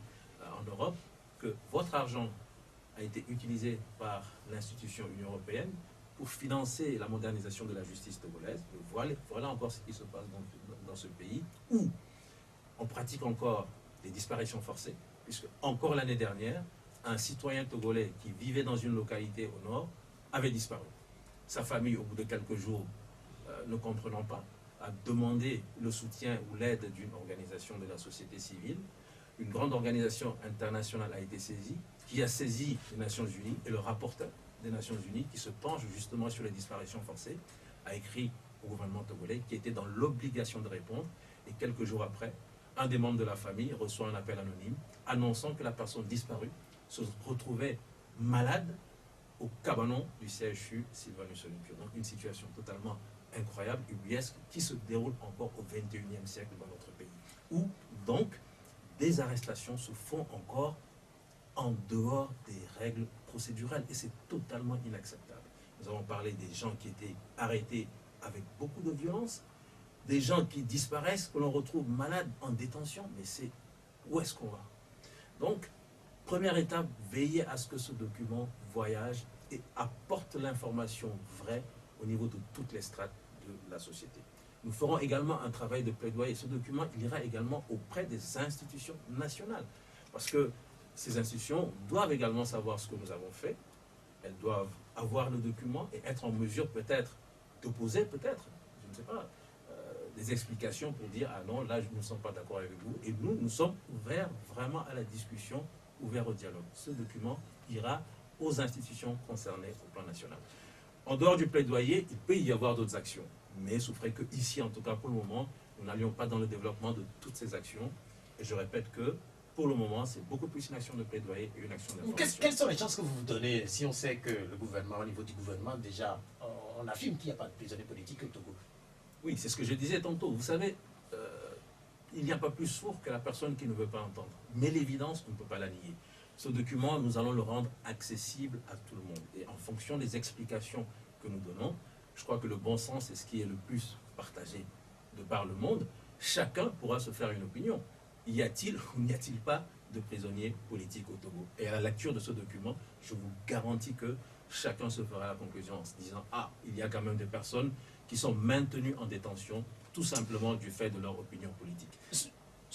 en Europe, que votre argent a été utilisé par l'institution Union européenne pour financer la modernisation de la justice togolaise. Voilà encore ce qui se passe dans ce pays, où on pratique encore des disparitions forcées, puisque encore l'année dernière, un citoyen togolais qui vivait dans une localité au nord avait disparu. Sa famille, au bout de quelques jours, ne comprenant pas, a demandé le soutien ou l'aide d'une organisation de la société civile. Une grande organisation internationale a été saisie, qui a saisi les Nations Unies, et le rapporteur des Nations Unies, qui se penche justement sur les disparitions forcées, a écrit au gouvernement togolais, qui était dans l'obligation de répondre, et quelques jours après, un des membres de la famille reçoit un appel anonyme annonçant que la personne disparue se retrouvait malade au cabanon du CHU Sylvanus Olympio. Donc une situation totalement incroyable, ubuesque, qui se déroule encore au XXIe siècle dans notre pays, où donc des arrestations se font encore en dehors des règles procédurales, et c'est totalement inacceptable. Nous avons parlé des gens qui étaient arrêtés avec beaucoup de violence, des gens qui disparaissent, que l'on retrouve malades en détention, mais c'est où est-ce qu'on va? Donc, première étape, veiller à ce que ce document voyage et apporte l'information vraie au niveau de toutes les strates de la société. Nous ferons également un travail de plaidoyer. Ce document, il ira également auprès des institutions nationales. Parce que ces institutions doivent également savoir ce que nous avons fait. Elles doivent avoir le document et être en mesure peut-être d'opposer, peut-être, je ne sais pas, des explications pour dire « Ah non, là, nous ne sommes pas d'accord avec vous ». Et nous sommes ouverts vraiment à la discussion, ouverts au dialogue. Ce document ira aux institutions concernées au plan national. En dehors du plaidoyer, il peut y avoir d'autres actions. Mais il souffrait qu'ici, en tout cas pour le moment, nous n'allions pas dans le développement de toutes ces actions. Et je répète que pour le moment, c'est beaucoup plus une action de plaidoyer et une action d'information. Quelles sont les chances que vous vous donnez si on sait que le gouvernement, au niveau du gouvernement, déjà, on affirme qu'il n'y a pas de prisonniers politiques au Togo? Oui, c'est ce que je disais tantôt. Vous savez, il n'y a pas plus sourd que la personne qui ne veut pas entendre. Mais l'évidence, on ne peut pas la nier. Ce document, nous allons le rendre accessible à tout le monde. Et en fonction des explications que nous donnons, je crois que le bon sens est ce qui est le plus partagé de par le monde. Chacun pourra se faire une opinion. Y a-t-il ou n'y a-t-il pas de prisonniers politiques au Togo? Et à la lecture de ce document, je vous garantis que chacun se fera la conclusion en se disant « Ah, il y a quand même des personnes qui sont maintenues en détention tout simplement du fait de leur opinion politique ».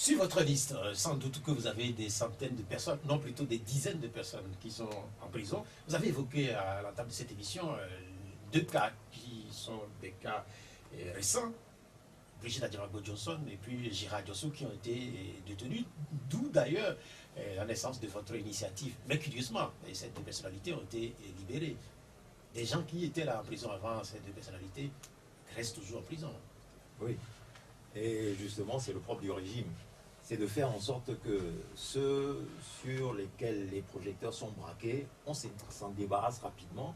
Sur votre liste, sans doute que vous avez des centaines de personnes, non plutôt des dizaines de personnes qui sont en prison. Vous avez évoqué à la table de cette émission deux cas qui sont des cas récents. Brigitte Adjirago Johnson et puis Gérard Diosso qui ont été détenus, d'où d'ailleurs la naissance de votre initiative. Mais curieusement, ces deux personnalités ont été libérées. Des gens qui étaient là en prison avant ces deux personnalités restent toujours en prison. Oui. Et justement, c'est le propre du régime. C'est de faire en sorte que ceux sur lesquels les projecteurs sont braqués, on s'en débarrasse rapidement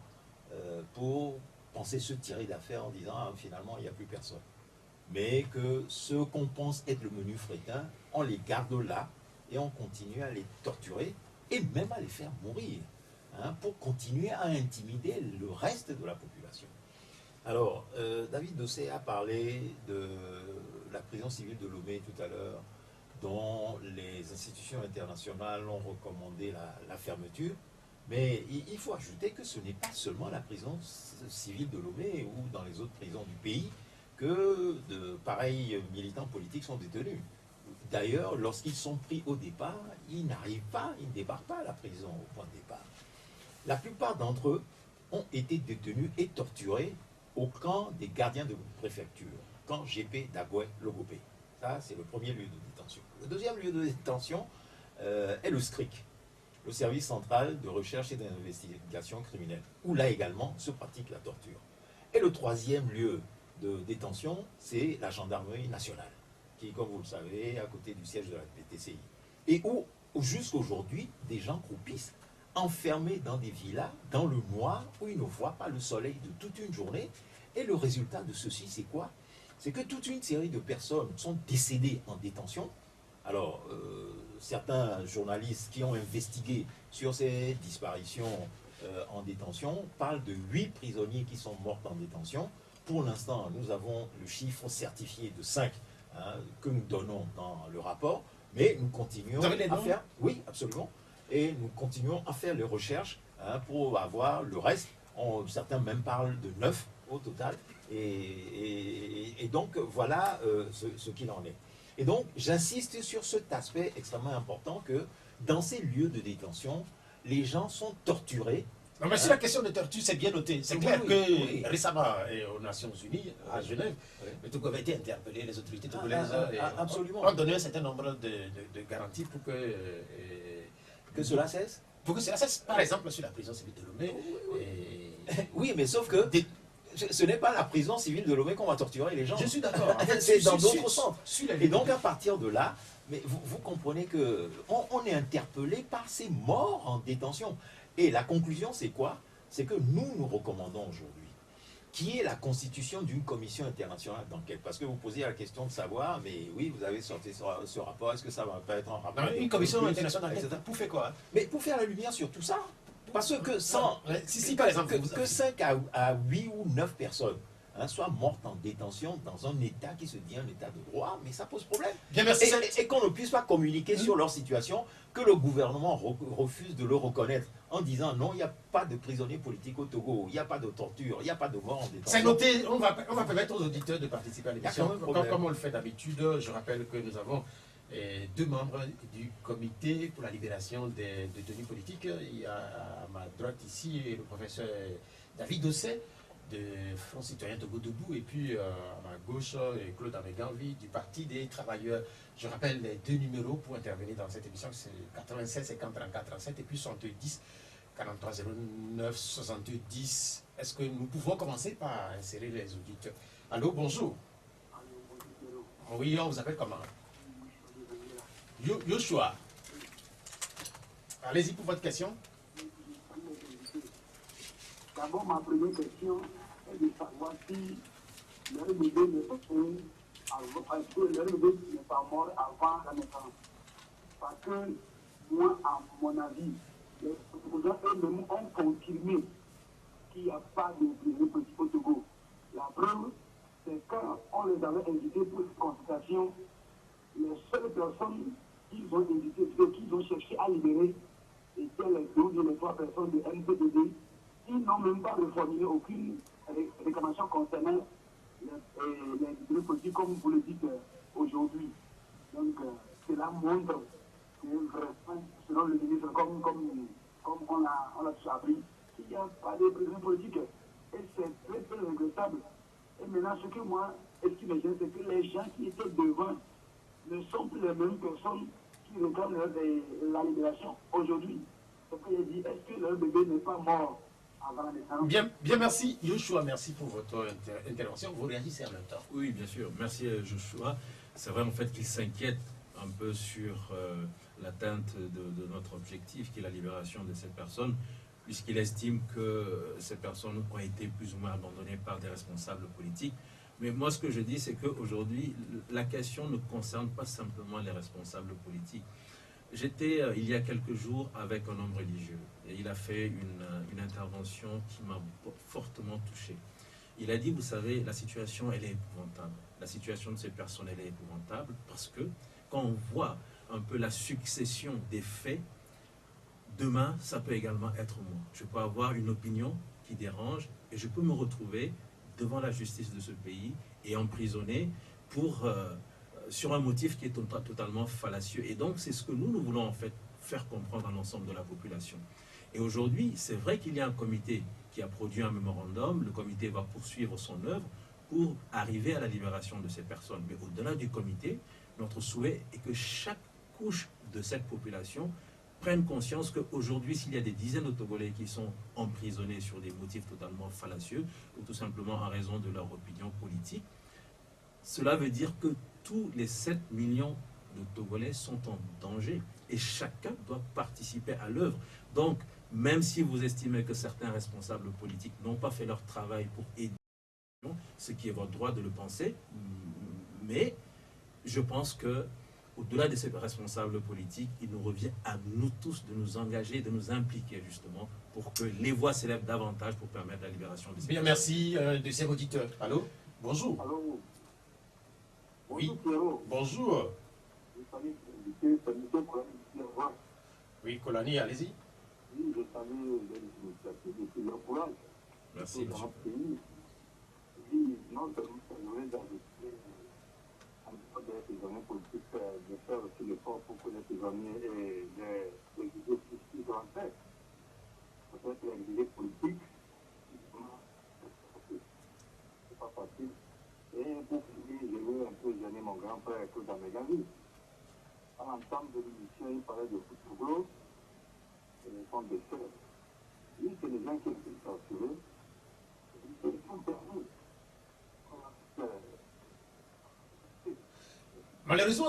pour penser se tirer d'affaire en disant ah, finalement il n'y a plus personne. Mais que ceux qu'on pense être le menu fréquent, on les garde là et on continue à les torturer et même à les faire mourir pour continuer à intimider le reste de la population. Alors, David Dossé a parlé de la prison civile de Lomé tout à l'heure, dont les institutions internationales ont recommandé la fermeture. Mais il faut ajouter que ce n'est pas seulement la prison civile de Lomé ou dans les autres prisons du pays que de pareils militants politiques sont détenus. D'ailleurs, lorsqu'ils sont pris au départ, ils n'arrivent pas, ils ne débarquent pas à la prison au point de départ. La plupart d'entre eux ont été détenus et torturés au camp des gardiens de préfecture, camp GP d'Agoué Logopé. Ça, c'est le premier lieu de détention. Le deuxième lieu de détention est le SCRIC, le service central de recherche et d'investigation criminelle, où là également se pratique la torture. Et le troisième lieu de détention, c'est la gendarmerie nationale, qui, comme vous le savez, est à côté du siège de la PTCI. Et où, jusqu'aujourd'hui, des gens croupissent, enfermés dans des villas, dans le noir, où ils ne voient pas le soleil de toute une journée. Et le résultat de ceci, c'est quoi? C'est que toute une série de personnes sont décédées en détention. Alors, certains journalistes qui ont investigué sur ces disparitions en détention parlent de 8 prisonniers qui sont morts en détention. Pour l'instant, nous avons le chiffre certifié de 5 que nous donnons dans le rapport, mais nous continuons à faire... Oui, absolument. Et nous continuons à faire les recherches pour avoir le reste. Certains même parlent de 9 au total. Et donc, voilà ce qu'il en est. Et donc, j'insiste sur cet aspect extrêmement important que dans ces lieux de détention, les gens sont torturés. Non, mais sur la question de torture, c'est bien noté. C'est clair que récemment, aux Nations Unies, à Genève, le Togo avait été interpellé, les autorités togolaises ont donné un certain nombre de garanties pour que cela cesse. Pour que cela cesse, par exemple, sur la prison civile de Lomé. Oui, mais sauf que ce n'est pas la prison civile de Lomé qu'on va torturer les gens. Je suis d'accord. C'est dans d'autres centres. Et donc, à partir de là, mais vous comprenez qu'on est interpellé par ces morts en détention. Et la conclusion, c'est quoi? C'est que nous recommandons aujourd'hui qui est la constitution d'une commission internationale d'enquête. Parce que vous posez la question de savoir, mais oui, vous avez sorti ce rapport, est-ce que ça va pas être un rapport? Non, une commission internationale d'enquête, pour faire quoi? Mais pour faire la lumière sur tout ça. Parce que si par exemple, que 5 à 8 ou 9 personnes soient mortes en détention dans un État qui se dit un État de droit, mais ça pose problème. Bien, merci. Et qu'on ne puisse pas communiquer sur leur situation, que le gouvernement refuse de le reconnaître en disant non, il n'y a pas de prisonniers politiques au Togo, il n'y a pas de torture, il n'y a pas de mort en détention. C'est noté, on va permettre aux auditeurs de participer à l'émission. Comme on le fait d'habitude, je rappelle que nous avons 2 membres du comité pour la libération des détenus politiques. Il y a à ma droite ici le professeur David Dossé de Front Citoyen Togo Debout, et puis à ma gauche Claude Améganvi du Parti des Travailleurs. Je rappelle les 2 numéros pour intervenir dans cette émission, c'est 96 50 34 37 et puis 70 43 09 70. Est-ce que nous pouvons commencer par insérer les auditeurs? Allô, bonjour. Oui, on vous appelle comment? Yoshua. Allez-y pour votre question. D'abord, ma première question est de savoir si leur bébé n'est pas mort avant la naissance. Parce que moi, à mon avis, les opposants eux-mêmes ont confirmé qu'il n'y a pas de prisonniers politiques au Togo. La preuve, c'est quand on les avait invités pour une consultation, les seules personnes qu'ils ont invitées, qu'ils ont cherché à libérer, étaient les 12 ou les 3 personnes de MPDD. Ils n'ont même pas reformulé aucune réclamation concernant les détenus politiques, comme vous le dites aujourd'hui. Donc, cela montre que vraiment, selon le ministre, comme on l'a tous appris, qu'il n'y a pas de président politique. Et c'est très, très regrettable. Et maintenant, ce que moi, estime, c'est que les gens qui étaient devant ne sont plus les mêmes personnes qui réclament la libération aujourd'hui. C'est que j'ai dit, est-ce que leur bébé n'est pas mort avant la naissance? Bien, merci Joshua, merci pour votre intervention. Vous réagissez en même temps. Oui, bien sûr. Merci Joshua. C'est vrai en fait qu'il s'inquiète un peu sur l'atteinte de notre objectif, qui est la libération de ces personnes, puisqu'il estime que ces personnes ont été plus ou moins abandonnées par des responsables politiques. Mais moi, ce que je dis, c'est qu'aujourd'hui, la question ne concerne pas simplement les responsables politiques. J'étais, il y a quelques jours, avec un homme religieux, et il a fait une intervention qui m'a fortement touché. Il a dit, vous savez, la situation, elle est épouvantable. La situation de ces personnes, elle est épouvantable, parce que quand on voit un peu la succession des faits, demain, ça peut également être moi. Je peux avoir une opinion qui dérange, et je peux me retrouver devant la justice de ce pays et emprisonné sur un motif qui est totalement fallacieux. Et donc, c'est ce que nous voulons en fait faire comprendre à l'ensemble de la population. Et aujourd'hui, c'est vrai qu'il y a un comité qui a produit un mémorandum. Le comité va poursuivre son œuvre pour arriver à la libération de ces personnes. Mais au-delà du comité, notre souhait est que chaque couche de cette population prennent conscience qu'aujourd'hui, s'il y a des dizaines de Togolais qui sont emprisonnés sur des motifs totalement fallacieux, ou tout simplement en raison de leur opinion politique, cela veut dire que tous les 7 millions de Togolais sont en danger et chacun doit participer à l'œuvre. Donc, même si vous estimez que certains responsables politiques n'ont pas fait leur travail pour aider, ce qui est votre droit de le penser, mais je pense que au-delà de ces responsables politiques, il nous revient à nous tous de nous engager, de nous impliquer justement pour que les voix s'élèvent davantage pour permettre la libération de ces Bien, merci de ces auditeurs. Allô? Bonjour. Allô? Oui. Bonjour, Pierrot. Bonjour. Je salue l'invité pour la. Oui, Colani, allez-y. Oui, je salue l'initiative et leur courage. Merci, Dans monsieur. notre pays. Oui, non seulement ça nous aide à des prisonniers politiques, de faire aussi l'effort pour que les prisonniers et les exilés puissent rentrer. Peut-être les exilés politiques, c'est pas facile. Et pour finir, je veux un peu gêner mon grand-père que dans mes gamis. À l'entame de l'émission, il parlait de football et son décès. Oui, c'est les gens qui ont été torturés. Ils sont perdus. Malheureusement,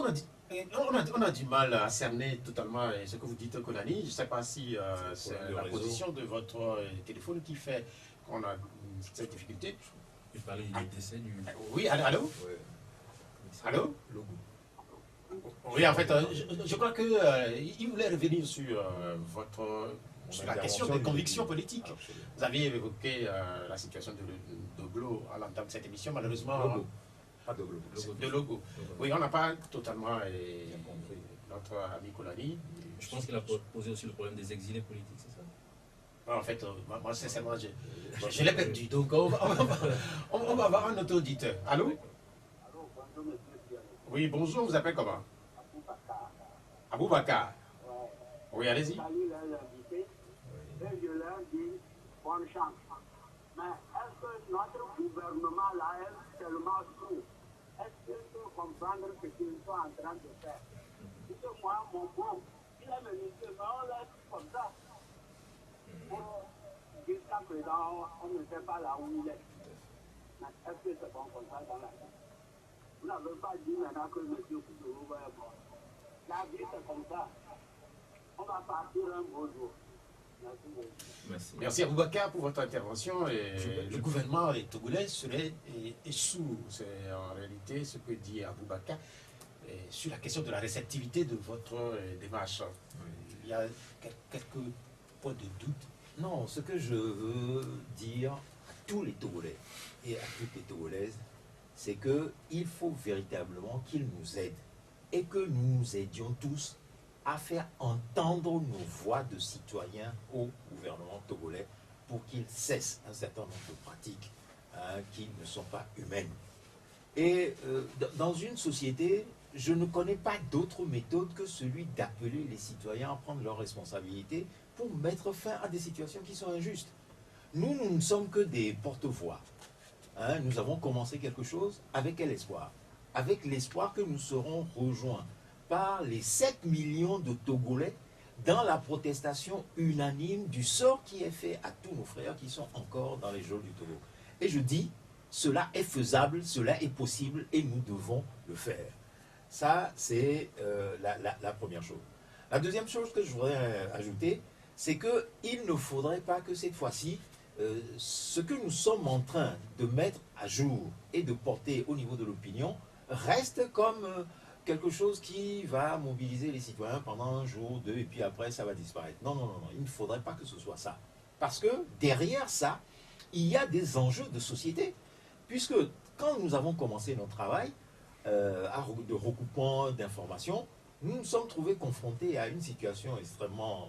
on a du mal à cerner totalement ce que vous dites, Kolani. Je ne sais pas si c'est la position de votre téléphone qui fait qu'on a cette difficulté. Il parlait du décès du... Oui, allô? Ouais. Allô? Logo. Oui, en fait, je crois qu'il voulait revenir sur sur la question des convictions politiques. Absolument. Vous aviez évoqué la situation de Glo à l'entame de cette émission, malheureusement. Logo. Pas de logo. De Logo. Oui, on n'a pas totalement Bien compris. notre ami Kolani. Je pense qu'il a posé aussi le problème des exilés politiques, c'est ça? En fait, moi, sincèrement, je l'ai perdu. Donc, on va avoir un autre auditeur. Allô? Allô, bonjour, monsieur Pierrot. Oui, bonjour, vous appelez comment? Aboubakar. Aboubacar. Ouais. Oui, allez-y. Salut les invités. Et je leur dis bonne chance. Mais est-ce que notre gouvernement là est tellement sourd? Est-ce qu'il peut comprendre ce qu'ils sont en train de faire? Parce que moi, mon beau, il est ministre, mais on laisse comme ça. Jusqu'à présent, on ne sait pas là où il est. Mais est-ce que c'est bon comme ça dans la vie? Vous n'avez pas dit maintenant que M. Koutourou va être mort. La vie, c'est comme ça. On va partir un beau jour. Merci beaucoup. Merci. Merci Aboubacar pour votre intervention. Et le gouvernement togolais est sourd. C'est en réalité ce que dit Aboubacar sur la question de la réceptivité de votre démarche. Il y a quelques points de doute. Non, ce que je veux dire à tous les Togolais et à toutes les Togolaises, c'est qu'il faut véritablement qu'ils nous aident et que nous nous aidions tous à faire entendre nos voix de citoyens au gouvernement togolais pour qu'il cesse un certain nombre de pratiques qui ne sont pas humaines. Et dans une société, je ne connais pas d'autre méthode que celui d'appeler les citoyens à prendre leurs responsabilités pour mettre fin à des situations qui sont injustes. Nous ne sommes que des porte-voix. Hein, nous avons commencé quelque chose avec quel espoir? Avec l'espoir que nous serons rejoints par les 7 millions de Togolais dans la protestation unanime du sort qui est fait à tous nos frères qui sont encore dans les geôles du Togo. Et je dis, cela est faisable, cela est possible et nous devons le faire. Ça, c'est la première chose. La deuxième chose que je voudrais ajouter, c'est qu'il ne faudrait pas que cette fois-ci, ce que nous sommes en train de mettre à jour et de porter au niveau de l'opinion reste comme quelque chose qui va mobiliser les citoyens pendant un jour, deux, et puis après ça va disparaître. Non, non, non, non, il ne faudrait pas que ce soit ça. Parce que derrière ça, il y a des enjeux de société. Puisque quand nous avons commencé notre travail de recoupement d'informations, nous nous sommes trouvés confrontés à une situation extrêmement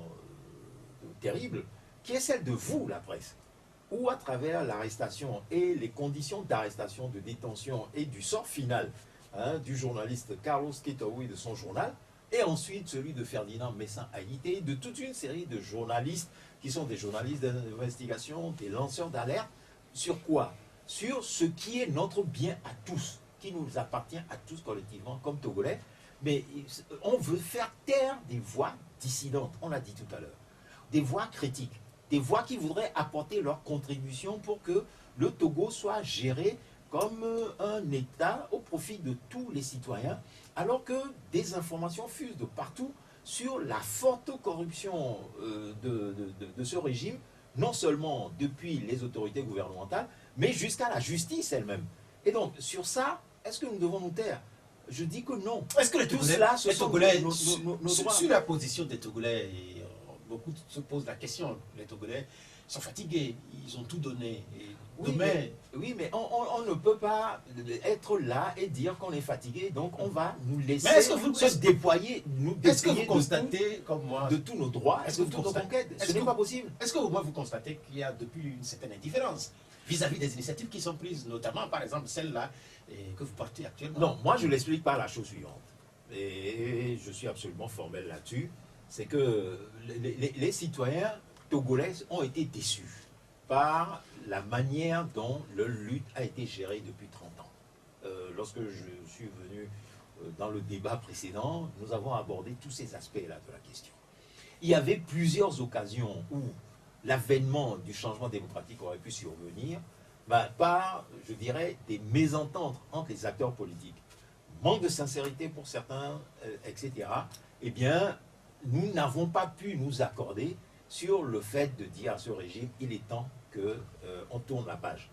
terrible, qui est celle de vous, la presse, où à travers l'arrestation et les conditions d'arrestation, de détention et du sort final du journaliste Carlos Ketaoui de son journal, et ensuite celui de Ferdinand Messin Haïté, de toute une série de journalistes qui sont des journalistes d'investigation, des lanceurs d'alerte, sur quoi? Sur ce qui est notre bien à tous, qui nous appartient à tous collectivement comme Togolais, mais on veut faire taire des voix dissidentes, on l'a dit tout à l'heure, des voix critiques, des voix qui voudraient apporter leur contribution pour que le Togo soit géré comme un État au profit de tous les citoyens, alors que des informations fusent de partout sur la forte corruption de ce régime, non seulement depuis les autorités gouvernementales, mais jusqu'à la justice elle-même. Et donc, sur ça, est-ce que nous devons nous taire? Je dis que non. Est-ce que les Togolais, sur la position des Togolais, beaucoup se posent la question, les Togolais sont fatigués, ils ont tout donné. Et oui, mais on ne peut pas être là et dire qu'on est fatigué, donc on va nous laisser se déployer, est-ce que vous constatez, comme moi, de tous nos droits, est-ce que de toutes nos conquêtes? Ce n'est pas possible. Est-ce que au moins vous constatez qu'il y a depuis une certaine indifférence vis-à-vis des initiatives qui sont prises, notamment par exemple celle-là que vous portez actuellement? Non, moi je l'explique par la chose suivante, et je suis absolument formel là-dessus, c'est que les citoyens togolais ont été déçus par la manière dont le lutte a été gérée depuis 30 ans. Lorsque je suis venu dans le débat précédent, nous avons abordé tous ces aspects-là de la question. Il y avait plusieurs occasions où l'avènement du changement démocratique aurait pu survenir par, je dirais, des mésententes entre les acteurs politiques. Manque de sincérité pour certains, etc. Eh bien, nous n'avons pas pu nous accorder sur le fait de dire à ce régime, il est temps qu'on tourne la page.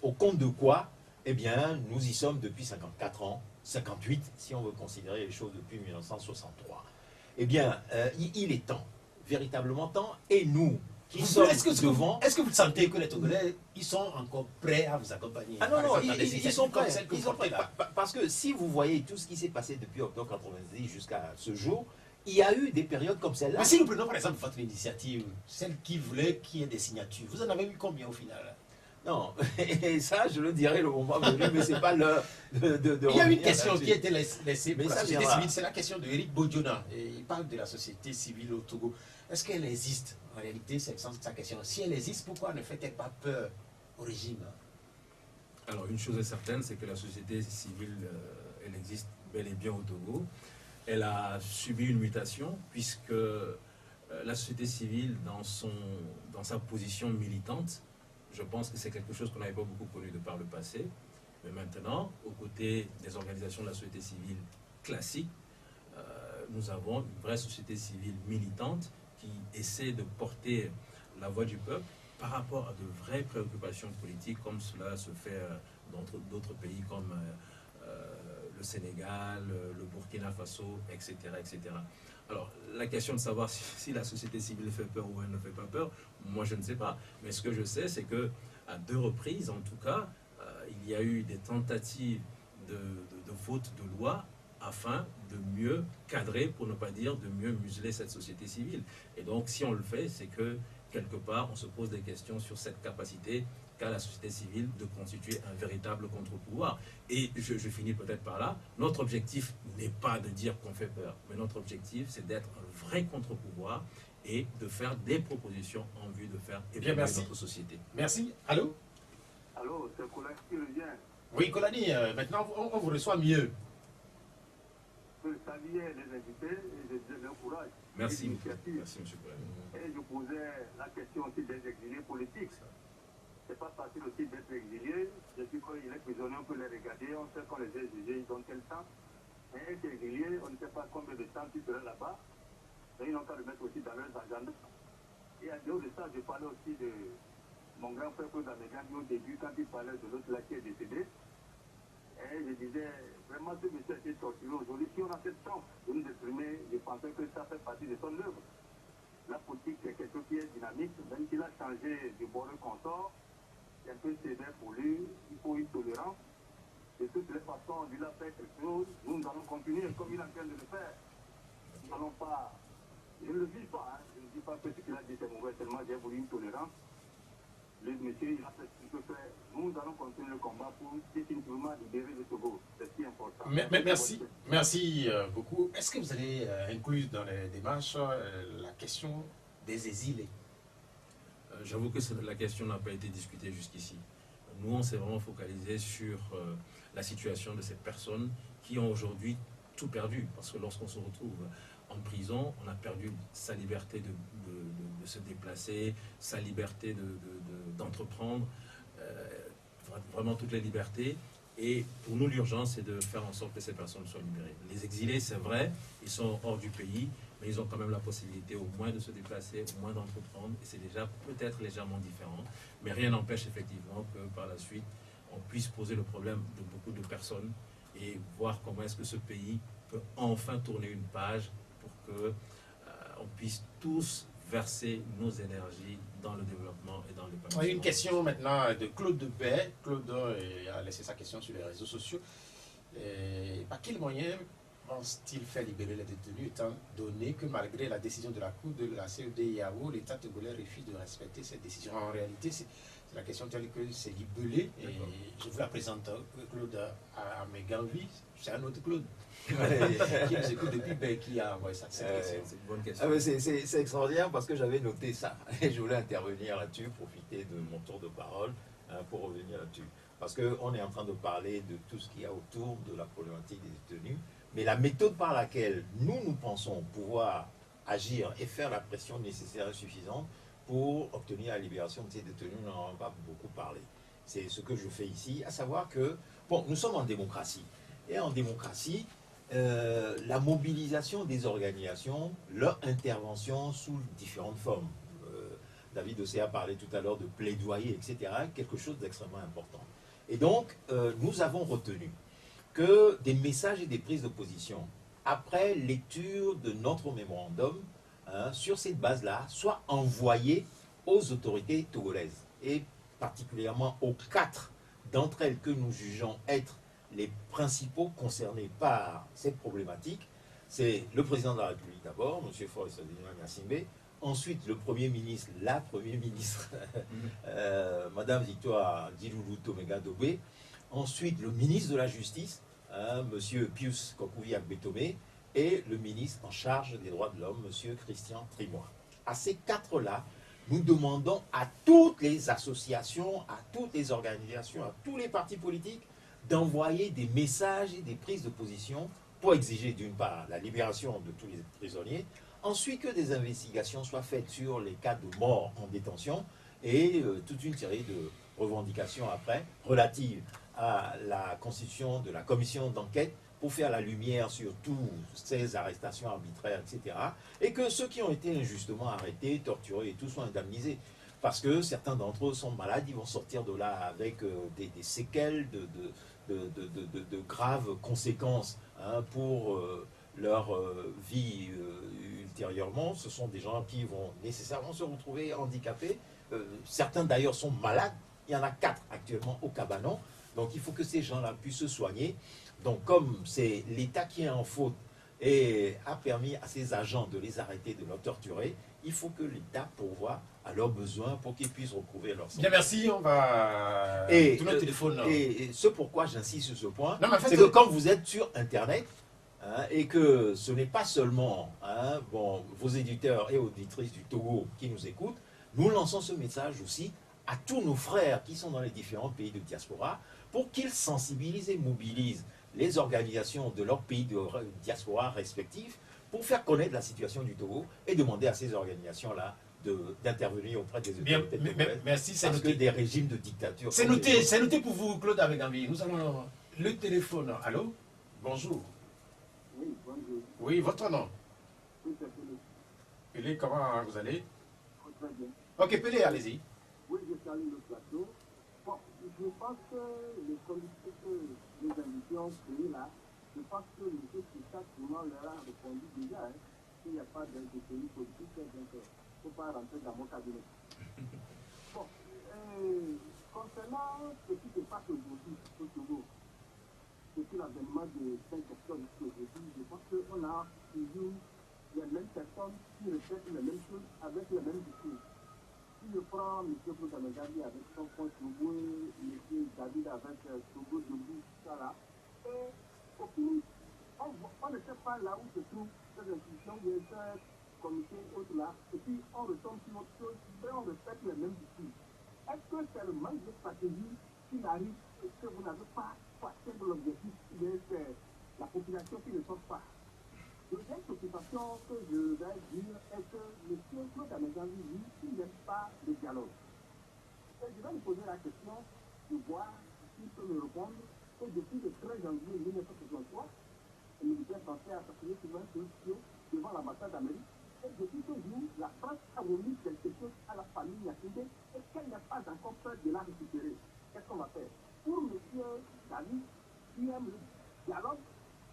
Au compte de quoi? Eh bien, nous y sommes depuis 54 ans, 58, si on veut considérer les choses depuis 1963. Eh bien, il est temps, véritablement temps, et nous, qui sommes devant... Est-ce que vous sentez que les Togolais, ils sont encore prêts à vous accompagner? Ah non, non, ils sont prêts. Ils sont prêts. Parce que si vous voyez tout ce qui s'est passé depuis octobre 90 jusqu'à ce jour, il y a eu des périodes comme celle-là. Mais si nous prenons par exemple votre initiative, celle qui voulait qu'il y ait des signatures, vous en avez eu combien au final? Non, et ça je le dirai le moment venu, mais c'est pas l'heure de il y a une question qui a été laissée pour mais la ça société viendra. civile, c'est la question de Eric Bodjona. Et il parle de la société civile au Togo. Est-ce qu'elle existe? En réalité, c'est le sens de sa question. Si elle existe, pourquoi ne fait-elle pas peur au régime? Alors, une chose est certaine, c'est que la société civile, elle existe bel et bien au Togo. Elle a subi une mutation, puisque la société civile, dans sa position militante, je pense que c'est quelque chose qu'on n'avait pas beaucoup connu de par le passé. Mais maintenant, aux côtés des organisations de la société civile classique, nous avons une vraie société civile militante qui essaie de porter la voix du peuple par rapport à de vraies préoccupations politiques, comme cela se fait dans d'autres pays comme le Sénégal, le Burkina Faso, etc., etc. Alors, la question de savoir si la société civile fait peur ou elle ne fait pas peur, moi je ne sais pas. Mais ce que je sais, c'est qu'à 2 reprises, en tout cas, il y a eu des tentatives de vote de loi afin de mieux cadrer, pour ne pas dire de mieux museler cette société civile. Et donc, si on le fait, c'est que quelque part, on se pose des questions sur cette capacité qu'à la société civile de constituer un véritable contre-pouvoir. Et je finis peut-être par là, notre objectif n'est pas de dire qu'on fait peur, mais notre objectif c'est d'être un vrai contre-pouvoir et de faire des propositions en vue de faire évoluer merci. notre société. Merci. Allô? Alors, c'est Colin qui revient. Oui, Kolani, maintenant on vous reçoit mieux. Je saluais les invités et je disais leur courage. Merci, et l'initiative. merci monsieur Kolani. Et je posais la question aussi des exilés politiques. C'est pas facile aussi d'être exilé. Depuis qu'il est prisonnier, on peut les regarder, on sait qu'on les a jugés dans quel temps. Mais être exilé, on ne sait pas combien de temps tu seras là-bas. Et ils n'ont qu'à le mettre aussi dans leurs agendas. Et à dehors de ça, je parlais aussi de mon grand frère Claude Amégani au début, quand il parlait de l'autre là qui est décédé. Et je disais, vraiment, ce monsieur a été torturé aujourd'hui. Si on a cette chance de nous exprimer, je pensais que ça fait partie de son œuvre. La politique, c'est quelque chose qui est dynamique. Même s'il a changé du bord qu'on sort, c'est un peu sévère pour lui. Il faut une tolérance. De toutes les façons, lui a fait quelque chose. Nous allons continuer comme il est en train de le faire. Nous n'allons pas. Je ne le vis pas. Hein. Je ne dis pas que ce qu'il a dit c'est mauvais, tellement j'ai voulu une tolérance. Le monsieur, il a fait ce qu'il peut faire. Nous allons continuer le combat pour définitivement libérer le Togo. C'est si important. Merci beaucoup. Est-ce que vous allez inclure dans les démarches la question des exilés? J'avoue que la question n'a pas été discutée jusqu'ici. Nous, on s'est vraiment focalisé sur la situation de ces personnes qui ont aujourd'hui tout perdu. Parce que lorsqu'on se retrouve en prison, on a perdu sa liberté de se déplacer, sa liberté d'entreprendre, vraiment toutes les libertés. Et pour nous, l'urgence, c'est de faire en sorte que ces personnes soient libérées. Les exilés, c'est vrai, ils sont hors du pays, mais ils ont quand même la possibilité au moins de se déplacer, au moins d'entreprendre, et c'est déjà peut-être légèrement différent. Mais rien n'empêche effectivement que par la suite, on puisse poser le problème de beaucoup de personnes et voir comment est-ce que ce pays peut enfin tourner une page pour que on puisse tous verser nos énergies dans le développement et dans l'épanouissement. Une question maintenant de Claude Depay. Claude a laissé sa question sur les réseaux sociaux. Par quel moyen pense-t-il faire libérer les détenus, étant donné que malgré la décision de la Cour de la CEDEAO, l'État togolais refuse de respecter cette décision? En réalité, c'est la question telle que c'est libellé. Et je vous la présente, Claude Améganvi. C'est un autre Claude qui nous écoute depuis, qui a envoyé ça. C'est une bonne question. C'est extraordinaire parce que j'avais noté ça et je voulais intervenir là-dessus, profiter de mon tour de parole pour revenir là-dessus. Parce qu'on est en train de parler de tout ce qu'il y a autour de la problématique des détenus, mais la méthode par laquelle nous pensons pouvoir agir et faire la pression nécessaire et suffisante pour obtenir la libération de ces détenus, nous n'en avons pas beaucoup parlé. C'est ce que je fais ici, à savoir que, bon, nous sommes en démocratie. Et en démocratie, la mobilisation des organisations, leur intervention sous différentes formes. David Ossé a parlé tout à l'heure de plaidoyer, etc., quelque chose d'extrêmement important. Et donc, nous avons retenu que des messages et des prises de position, après lecture de notre mémorandum, sur cette base-là, soient envoyés aux autorités togolaises, et particulièrement aux 4 d'entre elles que nous jugeons être les principaux concernés par cette problématique. C'est le président de la République d'abord, M. Forest Gnassingbé, ensuite le Premier ministre, la Première ministre, Mme Victoire Diloulou Tomega Dobé, ensuite le ministre de la Justice, M. Pius Kokoviak Betomé, et le ministre en charge des droits de l'homme, M. Christian Trimois. À ces 4-là, nous demandons à toutes les associations, à toutes les organisations, à tous les partis politiques d'envoyer des messages et des prises de position pour exiger d'une part la libération de tous les prisonniers, ensuite que des investigations soient faites sur les cas de mort en détention et toute une série de revendications après relatives à la constitution de la commission d'enquête pour faire la lumière sur toutes ces arrestations arbitraires, etc. Et que ceux qui ont été injustement arrêtés, torturés et tout soient indemnisés. Parce que certains d'entre eux sont malades, ils vont sortir de là avec des séquelles de graves conséquences pour leur vie ultérieurement. Ce sont des gens qui vont nécessairement se retrouver handicapés. Certains d'ailleurs sont malades. Il y en a 4 actuellement au Cabanon. Donc il faut que ces gens-là puissent se soigner. Donc comme c'est l'État qui est en faute et a permis à ces agents de les arrêter, de leur torturer. Il faut que l'État pourvoie à leurs besoins pour qu'ils puissent retrouver leur santé. Bien, merci. On va tourner le téléphone. Et ce pourquoi j'insiste sur ce point, Non, mais en fait, c'est que quand vous êtes sur Internet, hein, et que ce n'est pas seulement vos éditeurs et auditrices du Togo qui nous écoutent, nous lançons ce message aussi à tous nos frères qui sont dans les différents pays de diaspora pour qu'ils sensibilisent et mobilisent les organisations de leurs pays de diaspora respectifs pour faire connaître la situation du Togo et demander à ces organisations-là d'intervenir auprès des Bien, autorités togolaises, merci, c'est parce que noté. des régimes de dictature... C'est noté, c'est noté pour vous, Claude avec envie. Nous allons le téléphone. Allô? Bonjour. Oui, bonjour. Oui, votre nom? Oui, c'est Philippe. Pelé, comment vous allez? Oh, très bien. Ok, Pelé, allez-y. Oui, je salue le plateau. Bon, je pense que les conditions que les invités ont créées là, je pense que le jeu qui souvent leur a répondu déjà, hein, qu'il n'y a pas de pays politique, donc il ne faut pas rentrer dans mon cabinet. Bon, concernant ce qui se passe aujourd'hui au Togo, depuis l'avènement de 5 personnes aujourd'hui, je pense qu'on a toujours les mêmes personnes qui répètent les mêmes choses avec les mêmes discours. Si je prends M. Koutamegadi avec son point Togo, M. David avec Togo Debout, tout ça là, et au fil, on ne sait pas là où se trouvent ces institutions, ces comités, autres là, et puis on retombe sur autre chose, et on répète les mêmes discours. Est-ce que c'est le manque de stratégie qui n'arrive et que vous n'avez pas atteint l'objectif, c'est la population qui ne sort pas? Deuxième préoccupation que je vais dire est que M. Claude Amegandi, lui, il n'aime pas le dialogue. Et je vais lui poser la question de voir s'il peut me répondre que depuis le 13 janvier 1963, le militaire français a assassiné Sylvain Teufel devant l'ambassade d'Amérique. Et depuis ce jour, la France a remis quelque chose à la famille Yacoundé et qu'elle n'a pas encore peur de la récupérer. Qu'est-ce qu'on va faire? Pour M. David, qui aime le dialogue,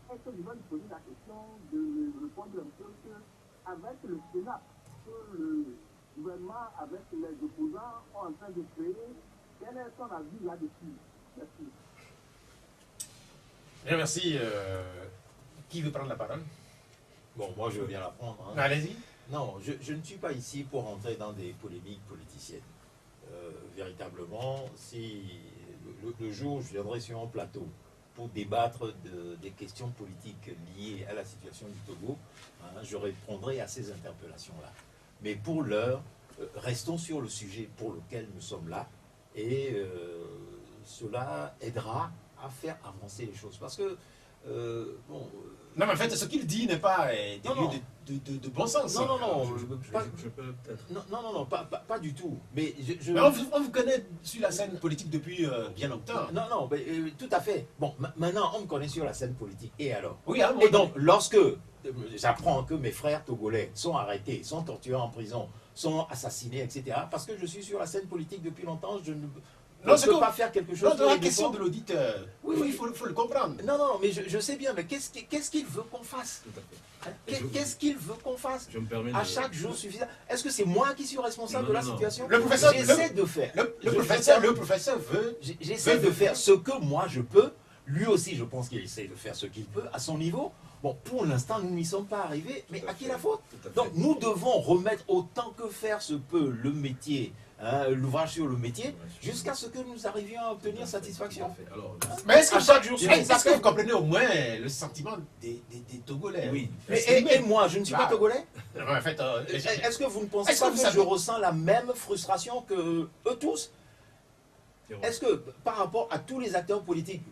est-ce que je vais lui poser la question de me répondre un peu qu'avec le Sénat, que le gouvernement, avec les opposants, sont en train de créer, quel est son avis là-dessus? Merci. Bien, merci. Qui veut prendre la parole? Bon, moi je veux bien la prendre. Hein. Allez-y. Non, je ne suis pas ici pour rentrer dans des polémiques politiciennes. Véritablement, si le jour où je viendrai sur un plateau pour débattre des questions politiques liées à la situation du Togo, hein, je répondrai à ces interpellations-là. Mais pour l'heure, restons sur le sujet pour lequel nous sommes là, et cela aidera à faire avancer les choses. Parce que, Non, mais en fait, ce qu'il dit n'est pas de bon sens. Non, non, non, Je peux peut-être. non, pas du tout. Mais Mais on vous connaît sur la scène politique depuis bien longtemps. Non, mais, tout à fait. Bon, maintenant, on me connaît sur la scène politique. Et alors? Oui, hein, Et donc, lorsque j'apprends que mes frères togolais sont arrêtés, sont torturés en prison, sont assassinés, etc., parce que je suis sur la scène politique depuis longtemps, je ne peux pas faire quelque chose. Non, la question de l'auditeur, oui, il faut le comprendre. Non, mais je sais bien, mais qu'est-ce qu'il veut qu'on fasse? Tout à fait. Qu'est-ce qu'il veut qu'on fasse? Je me permets À de... chaque jour suffisant. Est-ce que c'est moi qui suis responsable Non, de la non, non. situation? Le professeur- J'essaie de faire. Le professeur veut... J'essaie de faire ce que moi je peux. Lui aussi, je pense qu'il essaie de faire ce qu'il peut à son niveau. Bon, pour l'instant, nous n'y sommes pas arrivés, mais Tout à à qui fait. la faute? Tout à fait. Donc, nous devons remettre autant que faire se peut le métier, hein, l'ouvrage sur le métier, jusqu'à ce que nous arrivions à obtenir satisfaction. Tout à fait. Alors, Mais est-ce que, À chaque jour, est-ce que vous comprenez au moins le sentiment des Togolais? oui. Et moi, je ne suis pas togolais? Non, en fait, Est-ce que vous ne pensez Est-ce pas que que, vous savez- je ressens la même frustration que eux tous? Est-ce que par rapport à tous les acteurs politiques,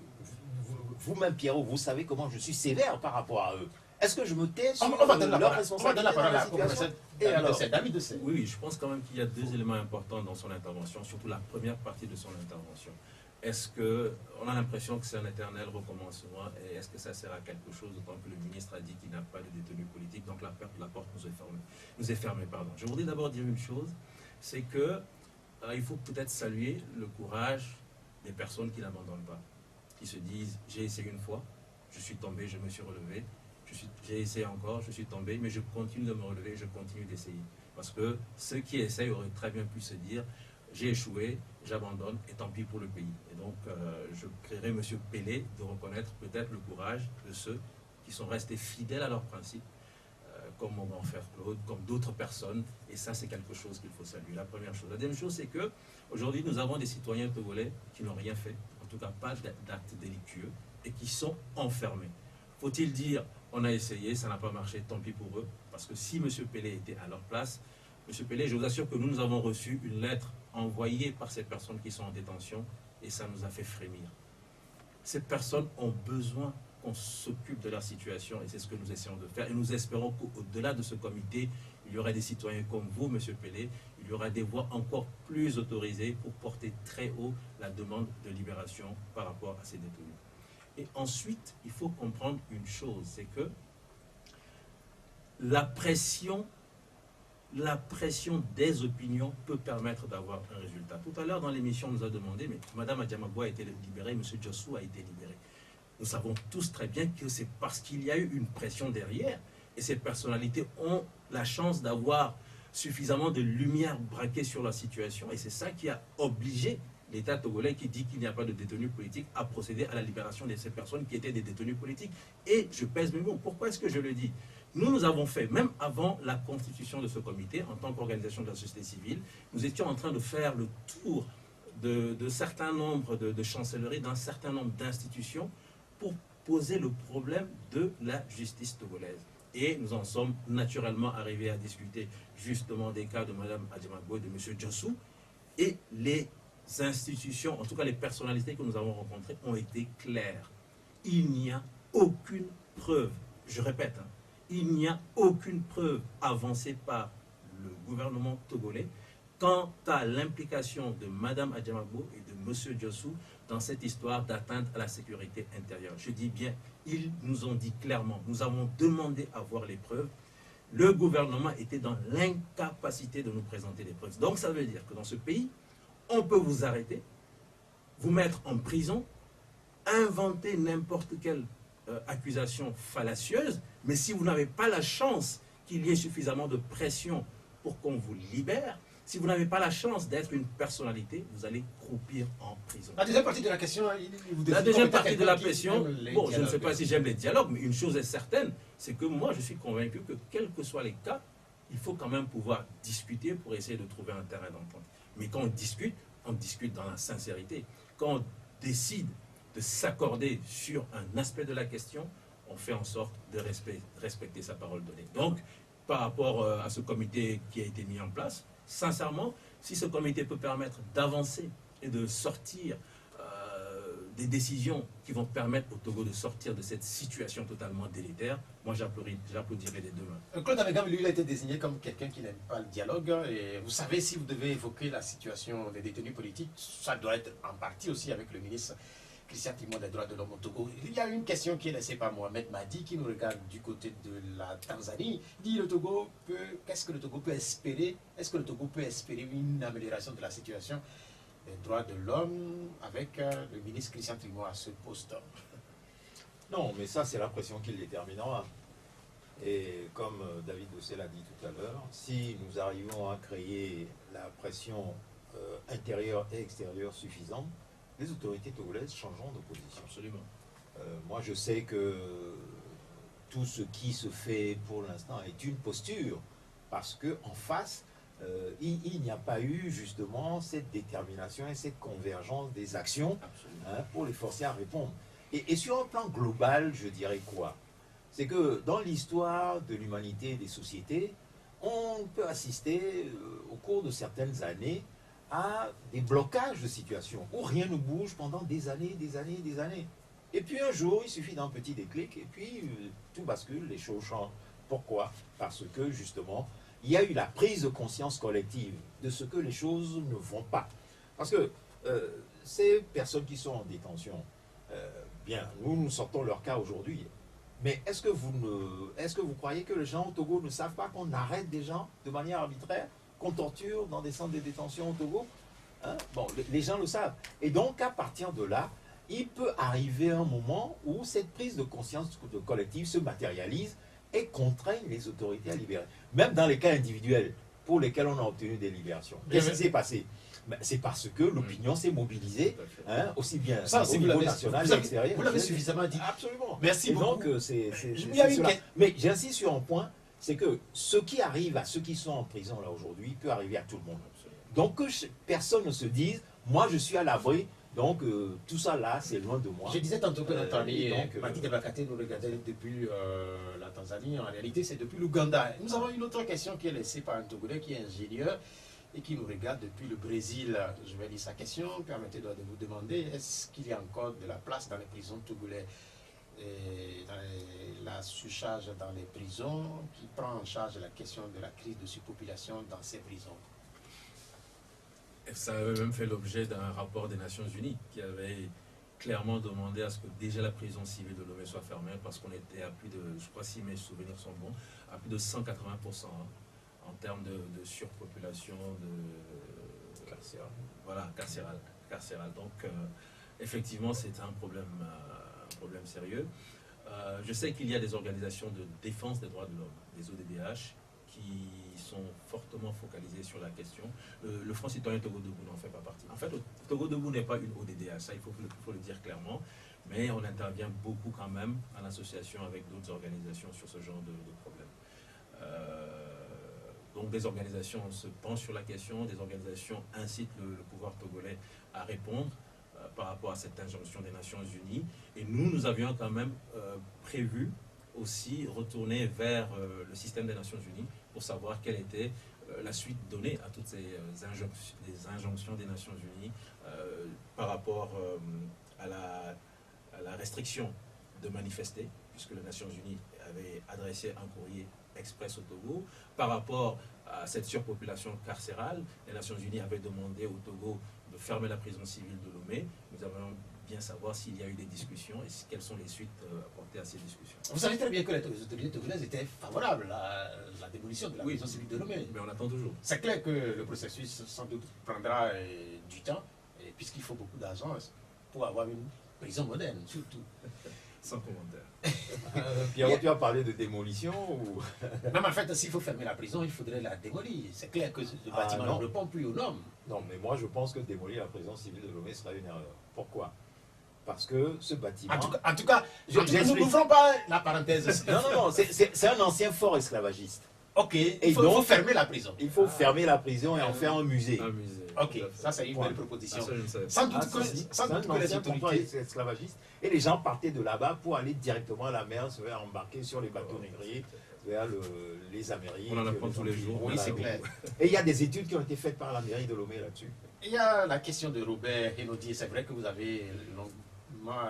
vous-même Pierrot, vous savez comment je suis sévère par rapport à eux? Est-ce que je me tais sur on va donner la leur parole. On va responsabilité donner la dans parole la au professeur situation? Et alors? David de Sey. Oui, je pense quand même qu'il y a deux éléments importants dans son intervention, surtout la première partie de son intervention. Est-ce qu'on a l'impression que c'est un éternel recommencement et est-ce que ça sert à quelque chose, d'autant que le ministre a dit qu'il n'a pas de détenus politiques, donc la porte nous est fermée. Pardon. Je voudrais d'abord dire une chose, c'est que il faut peut-être saluer le courage des personnes qui n'abandonnent pas, qui se disent « j'ai essayé une fois, je suis tombé, je me suis relevé, j'ai essayé encore, je suis tombé, mais je continue de me relever, je continue d'essayer. » Parce que ceux qui essayent auraient très bien pu se dire « j'ai échoué, j'abandonne, et tant pis pour le pays. » Et donc, je prierai M. Pelé de reconnaître peut-être le courage de ceux qui sont restés fidèles à leurs principes, comme mon grand frère Claude, comme d'autres personnes, et ça c'est quelque chose qu'il faut saluer. La première chose. La deuxième chose, c'est que aujourd'hui nous avons des citoyens togolais qui n'ont rien fait, en tout cas pas d'actes délictueux, et qui sont enfermés. Faut-il dire, on a essayé, ça n'a pas marché, tant pis pour eux, parce que si M. Pélé était à leur place, M. Pélé, je vous assure que nous avons reçu une lettre envoyée par ces personnes qui sont en détention, et ça nous a fait frémir. Ces personnes ont besoin qu'on s'occupe de leur situation, et c'est ce que nous essayons de faire. Et nous espérons qu'au-delà de ce comité, il y aura des citoyens comme vous, M. Pélé, il y aura des voix encore plus autorisées pour porter très haut la demande de libération par rapport à ces détenus. Et ensuite, il faut comprendre une chose, c'est que la pression des opinions peut permettre d'avoir un résultat. Tout à l'heure, dans l'émission, on nous a demandé, mais Mme Adjamagbo a été libérée, M. Djossou a été libéré. Nous savons tous très bien que c'est parce qu'il y a eu une pression derrière, et ces personnalités ont la chance d'avoir suffisamment de lumière braquée sur la situation, et c'est ça qui a obligé l'État togolais, qui dit qu'il n'y a pas de détenus politiques, à procéder à la libération de ces personnes qui étaient des détenus politiques. Et je pèse mes mots. Pourquoi est-ce que je le dis? Nous avons fait, même avant la constitution de ce comité, en tant qu'organisation de la société civile, nous étions en train de faire le tour de certains nombres de chancelleries, d'un certain nombre d'institutions, pour poser le problème de la justice togolaise. Et nous en sommes naturellement arrivés à discuter justement des cas de Mme Adjamagbo et de M. Djossou. Et les institutions, en tout cas les personnalités que nous avons rencontrées, ont été claires. Il n'y a aucune preuve, je répète, il n'y a aucune preuve avancée par le gouvernement togolais quant à l'implication de Mme Adjamagbo et de M. Djossou dans cette histoire d'atteinte à la sécurité intérieure. Je dis bien, ils nous ont dit clairement, nous avons demandé à voir les preuves. Le gouvernement était dans l'incapacité de nous présenter les preuves. Donc ça veut dire que dans ce pays, on peut vous arrêter, vous mettre en prison, inventer n'importe quelle accusation fallacieuse, mais si vous n'avez pas la chance qu'il y ait suffisamment de pression pour qu'on vous libère, si vous n'avez pas la chance d'être une personnalité, vous allez croupir en prison. La deuxième partie de la question, la deuxième partie de la question, bon, je ne sais pas si j'aime les dialogues, mais une chose est certaine, c'est que moi je suis convaincu que quels que soient les cas, il faut quand même pouvoir discuter pour essayer de trouver un terrain d'entente. Mais quand on discute dans la sincérité. Quand on décide de s'accorder sur un aspect de la question, on fait en sorte de respecter sa parole donnée. Donc, par rapport à ce comité qui a été mis en place, sincèrement, si ce comité peut permettre d'avancer et de sortir des décisions qui vont permettre au Togo de sortir de cette situation totalement délétère, moi j'applaudirai les deux mains. Claude Abegam, lui, il a été désigné comme quelqu'un qui n'aime pas le dialogue. Et vous savez, si vous devez évoquer la situation des détenus politiques, ça doit être en partie aussi avec le ministre Christian Timon des droits de l'homme au Togo. Il y a une question qui est laissée par Mohamed Mahdi, qui nous regarde du côté de la Tanzanie. Il dit qu'est-ce que le Togo peut espérer? Est-ce que le Togo peut espérer une amélioration de la situation des droits de l'homme avec le ministre Christian Timon à ce poste? Non, mais ça, c'est la pression qui le déterminera. Et comme David Dossel l'a dit tout à l'heure, si nous arrivons à créer la pression intérieure et extérieure suffisante, les autorités togolaises changeront de position. Absolument. Moi, je sais que tout ce qui se fait pour l'instant est une posture, parce qu'en face, il n'y a pas eu justement cette détermination et cette convergence des actions pour les forcer à répondre. Et sur un plan global, je dirais quoi? C'est que dans l'histoire de l'humanité et des sociétés, on peut assister au cours de certaines années à des blocages de situation où rien ne bouge pendant des années, des années, des années. Et puis un jour, il suffit d'un petit déclic et puis tout bascule, les choses changent. Pourquoi? Parce que justement, il y a eu la prise de conscience collective de ce que les choses ne vont pas. Parce que ces personnes qui sont en détention, bien, nous sortons leur cas aujourd'hui. Mais est-ce que vous croyez que les gens au Togo ne savent pas qu'on arrête des gens de manière arbitraire, qu'on torture dans des centres de détention au Togo? Bon, les gens le savent. Et donc, à partir de là, il peut arriver un moment où cette prise de conscience collective se matérialise et contraigne les autorités à libérer. Même dans les cas individuels pour lesquels on a obtenu des libérations. Qu'est-ce qui s'est passé? Ben, c'est parce que l'opinion s'est mobilisée, Tout à fait. aussi bien Ça, au si vous niveau l'avez national vous et avez- extérieur. vous l'avez suffisamment dit. Absolument. Merci Et beaucoup. donc, c'est Il y a une cela. question. Mais j'insiste sur un point, c'est que ce qui arrive à ceux qui sont en prison là aujourd'hui peut arriver à tout le monde. Donc que personne ne se dise, moi je suis à l'abri, donc tout ça là, c'est loin de moi. Je disais tantôt que notre ami et donc, Mati Debakate nous regardait depuis la Tanzanie. En réalité, c'est depuis l'Ouganda. Nous avons une autre question qui est laissée par un Togolais qui est ingénieur et qui nous regarde depuis le Brésil. Je vais lire sa question. Permettez-moi de vous demander, est-ce qu'il y a encore de la place dans les prisons togolais et dans la surcharge dans les prisons qui prend en charge la question de la crise de surpopulation dans ces prisons? Et ça avait même fait l'objet d'un rapport des Nations Unies qui avait clairement demandé à ce que déjà la prison civile de Lomé soit fermée parce qu'on était à plus de, je crois si mes souvenirs sont bons, à plus de 180% en termes de surpopulation, de voilà, carcérale. Donc effectivement c'est un problème sérieux. Je sais qu'il y a des organisations de défense des droits de l'homme, des ODDH, qui sont fortement focalisés sur la question. Le Front citoyen Togo Debout n'en fait pas partie. En fait, Togo Debout n'est pas une ODDH, ça il faut le dire clairement, mais on intervient beaucoup quand même en association avec d'autres organisations sur ce genre de problème. Donc des organisations se penchent sur la question, des organisations incitent le pouvoir togolais à répondre par rapport à cette injonction des Nations Unies. Et nous avions quand même prévu aussi retourner vers le système des Nations Unies pour savoir quelle était la suite donnée à toutes ces injonctions des Nations Unies par rapport à la restriction de manifester, puisque les Nations Unies avaient adressé un courrier express au Togo. Par rapport à cette surpopulation carcérale, les Nations Unies avaient demandé au Togo de fermer la prison civile de Lomé. Nous avons bien savoir s'il y a eu des discussions et quelles sont les suites apportées à ces discussions. Vous savez très bien que les autorités togolaises étaient favorables à la démolition de la prison civile de Lomé. Mais on attend toujours. C'est clair que le processus sans doute prendra du temps, puisqu'il faut beaucoup d'argent pour avoir une prison moderne, surtout. Sans commentaire. Pierrot, tu as parlé de démolition ou... Non, mais en fait, s'il faut fermer la prison, il faudrait la démolir. C'est clair que le bâtiment non. ne répond plus aux normes. Non, mais moi je pense que démolir la prison civile de Lomé sera une erreur. Pourquoi? Parce que ce bâtiment... En tout cas, nous j'explique. n'ouvrons pas la parenthèse. Non, c'est un ancien fort esclavagiste. Ok, Et il faut donc, fermer la prison. Il faut fermer la prison et en faire un musée. Un musée. Ok, ça c'est une belle proposition. Ah, ça, je ne savais pas. Sans doute Ah, que, si, sans c'est un doute que les ancien comptoir autorités... esclavagiste. Et les gens partaient de là-bas pour aller directement à la mer, se faire embarquer sur les bateaux négriers vers les Amériques. On en apprend tous les Antilles. jours. Oui, Voilà. c'est clair. Et il y a des études qui ont été faites par la mairie de Lomé là-dessus. Il y a la question de Robert Hénaudier. C'est vrai que vous avez longuement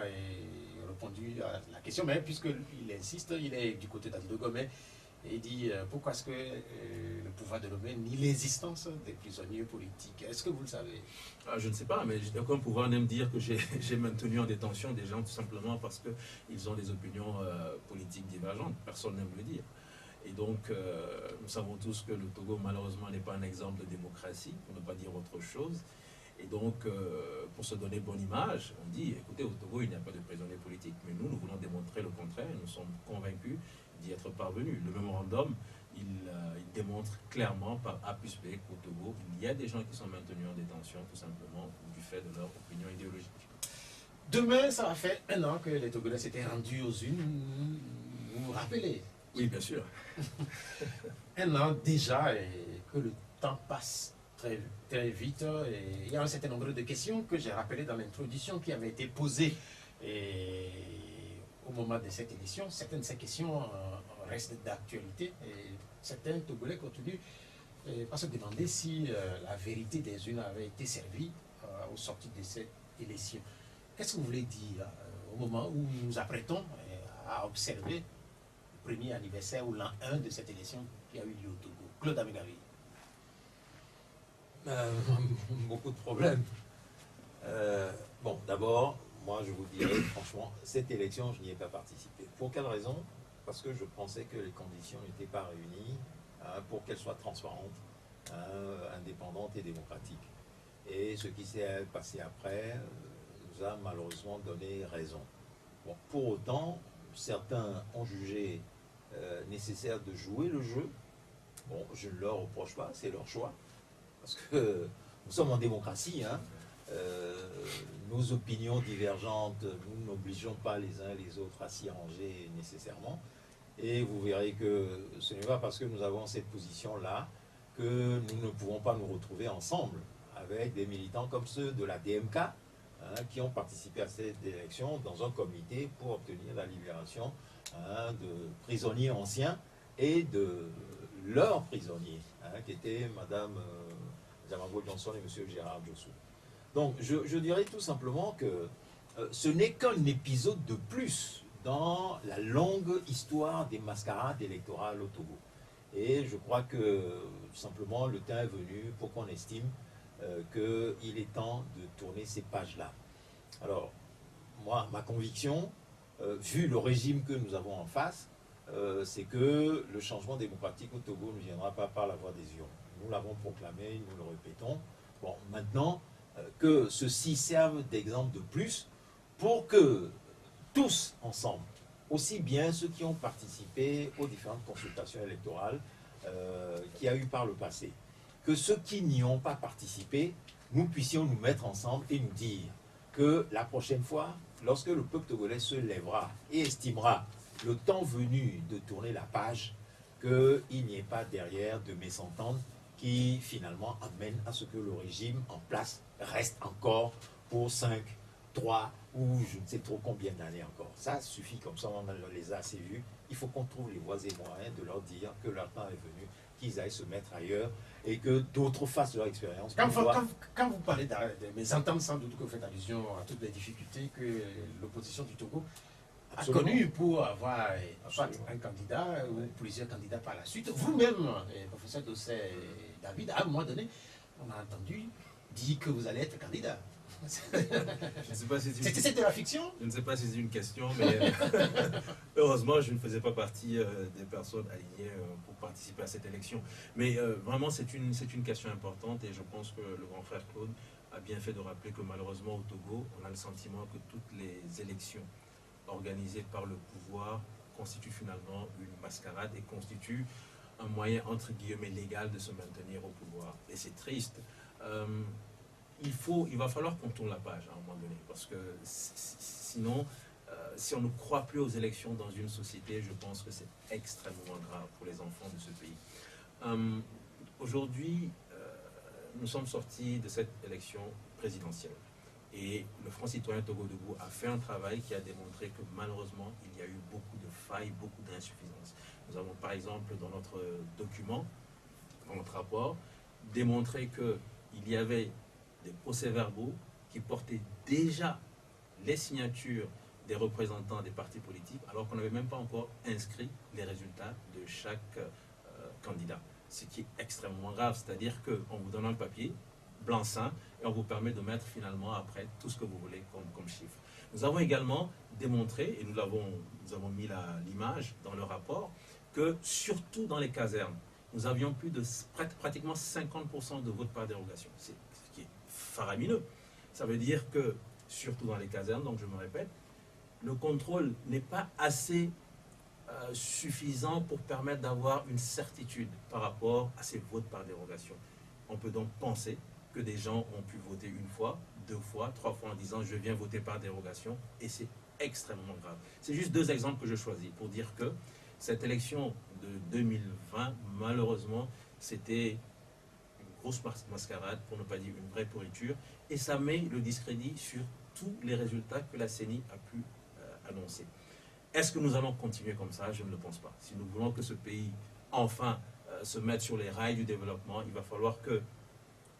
répondu à la question, mais puisqu'il insiste, il est du côté d'Ali de Gomé, et il dit pourquoi est-ce que le pouvoir de Lomé nie l'existence des prisonniers politiques? Est-ce que vous le savez? Je ne sais pas, mais aucun pouvoir n'aime dire que j'ai maintenu en détention des gens tout simplement parce qu'ils ont des opinions politiques divergentes. Personne n'aime le dire. Et donc, nous savons tous que le Togo, malheureusement, n'est pas un exemple de démocratie, pour ne pas dire autre chose. Et donc, pour se donner bonne image, on dit, écoutez, au Togo, il n'y a pas de prisonniers politiques. Mais nous voulons démontrer le contraire, et nous sommes convaincus d'y être parvenus. Le mémorandum, il démontre clairement par A plus B qu'au Togo, il y a des gens qui sont maintenus en détention, tout simplement, du fait de leur opinion idéologique. Demain, ça va faire 1 an que les Togolais s'étaient rendus aux urnes. Vous vous rappelez? Oui, bien sûr. 1 an déjà, et que le temps passe très, très vite. Et il y a un certain nombre de questions que j'ai rappelées dans l'introduction qui avaient été posées au moment de cette élection. Certaines de ces questions restent d'actualité et certains Togolais continuent à se demander si la vérité des urnes avait été servie au sortir de cette élection. Qu'est-ce que vous voulez dire au moment où nous nous apprêtons à observer le premier anniversaire ou l'an 1 de cette élection qui a eu lieu au Togo? Claude Amengavi. Beaucoup de problèmes. Bon, d'abord, moi je vous dirais franchement, cette élection, je n'y ai pas participé. Pour quelle raison? Parce que je pensais que les conditions n'étaient pas réunies pour qu'elle soit transparente, indépendante et démocratique. Et ce qui s'est passé après nous a malheureusement donné raison. Bon, pour autant, certains ont jugé nécessaire de jouer le jeu. Bon, je ne leur reproche pas, c'est leur choix. Parce que nous sommes en démocratie, hein. Nos opinions divergentes, nous n'obligeons pas les uns et les autres à s'y arranger nécessairement. Et vous verrez que ce n'est pas parce que nous avons cette position-là que nous ne pouvons pas nous retrouver ensemble avec des militants comme ceux de la DMK, hein, qui ont participé à cette élection dans un comité pour obtenir la libération, hein, de prisonniers anciens et de leurs prisonniers, hein, qui étaient Mme Zamango Johnson et M. Gérard Jossou. Donc je dirais tout simplement que ce n'est qu'un épisode de plus dans la longue histoire des mascarades électorales au Togo. Et je crois que simplement le temps est venu pour qu'on estime qu'il est temps de tourner ces pages-là. Alors, moi, ma conviction, vu le régime que nous avons en face, c'est que le changement démocratique au Togo ne viendra pas par la voie des urnes. Nous l'avons proclamé, nous le répétons. Bon, maintenant, que ceci serve d'exemple de plus pour que tous ensemble, aussi bien ceux qui ont participé aux différentes consultations électorales qu'il y a eu par le passé, que ceux qui n'y ont pas participé, nous puissions nous mettre ensemble et nous dire que la prochaine fois, lorsque le peuple togolais se lèvera et estimera le temps venu de tourner la page, qu'il n'y ait pas derrière de mésententes qui finalement amènent à ce que le régime en place reste encore pour 5, 3 ou je ne sais trop combien d'années encore. Ça suffit comme ça, on les a assez vus. Il faut qu'on trouve les voies et moyens de leur dire que leur temps est venu, qu'ils aillent se mettre ailleurs et que d'autres fassent leur expérience. Quand vous parlez de mésententes, sans doute que vous faites allusion à toutes les difficultés que l'opposition du Togo a connues pour avoir soit un candidat ou plusieurs candidats par la suite. Vous-même, professeur Dossé David, à un moment donné, on a entendu dire que vous allez être candidat. Je ne sais pas si c'était la fiction? Je ne sais pas si c'est une question, mais heureusement, je ne faisais pas partie des personnes alignées pour participer à cette élection. Mais vraiment, c'est une question importante et je pense que le grand frère Claude a bien fait de rappeler que malheureusement au Togo, on a le sentiment que toutes les élections organisées par le pouvoir constituent finalement une mascarade et constituent un moyen entre guillemets légal de se maintenir au pouvoir. Et c'est triste. Il va falloir qu'on tourne la page à un moment donné, parce que sinon, si on ne croit plus aux élections dans une société, je pense que c'est extrêmement grave pour les enfants de ce pays. Aujourd'hui, nous sommes sortis de cette élection présidentielle. Et le Front citoyen Togo Debout a fait un travail qui a démontré que malheureusement, il y a eu beaucoup de failles, beaucoup d'insuffisances. Nous avons par exemple dans notre document, dans notre rapport, démontré qu'il y avait des procès-verbaux qui portaient déjà les signatures des représentants des partis politiques, alors qu'on n'avait même pas encore inscrit les résultats de chaque candidat. Ce qui est extrêmement grave, c'est-à-dire qu'on vous donne un papier blanc-seing et on vous permet de mettre finalement après tout ce que vous voulez comme chiffre. Nous avons également démontré, et nous avons mis l'image dans le rapport, que surtout dans les casernes, nous avions plus de pratiquement 50% de vote par dérogation. C'est ce qui est faramineux. Ça veut dire que, surtout dans les casernes, donc je me répète, le contrôle n'est pas assez suffisant pour permettre d'avoir une certitude par rapport à ces votes par dérogation. On peut donc penser que des gens ont pu voter une fois, 2 fois, 3 fois en disant je viens voter par dérogation, et c'est extrêmement grave. C'est juste 2 exemples que je choisis pour dire que cette élection de 2020, malheureusement, c'était une grosse mascarade, pour ne pas dire une vraie pourriture, et ça met le discrédit sur tous les résultats que la CENI a pu annoncer. Est-ce que nous allons continuer comme ça? Je ne le pense pas. Si nous voulons que ce pays, enfin, se mette sur les rails du développement, il va falloir que,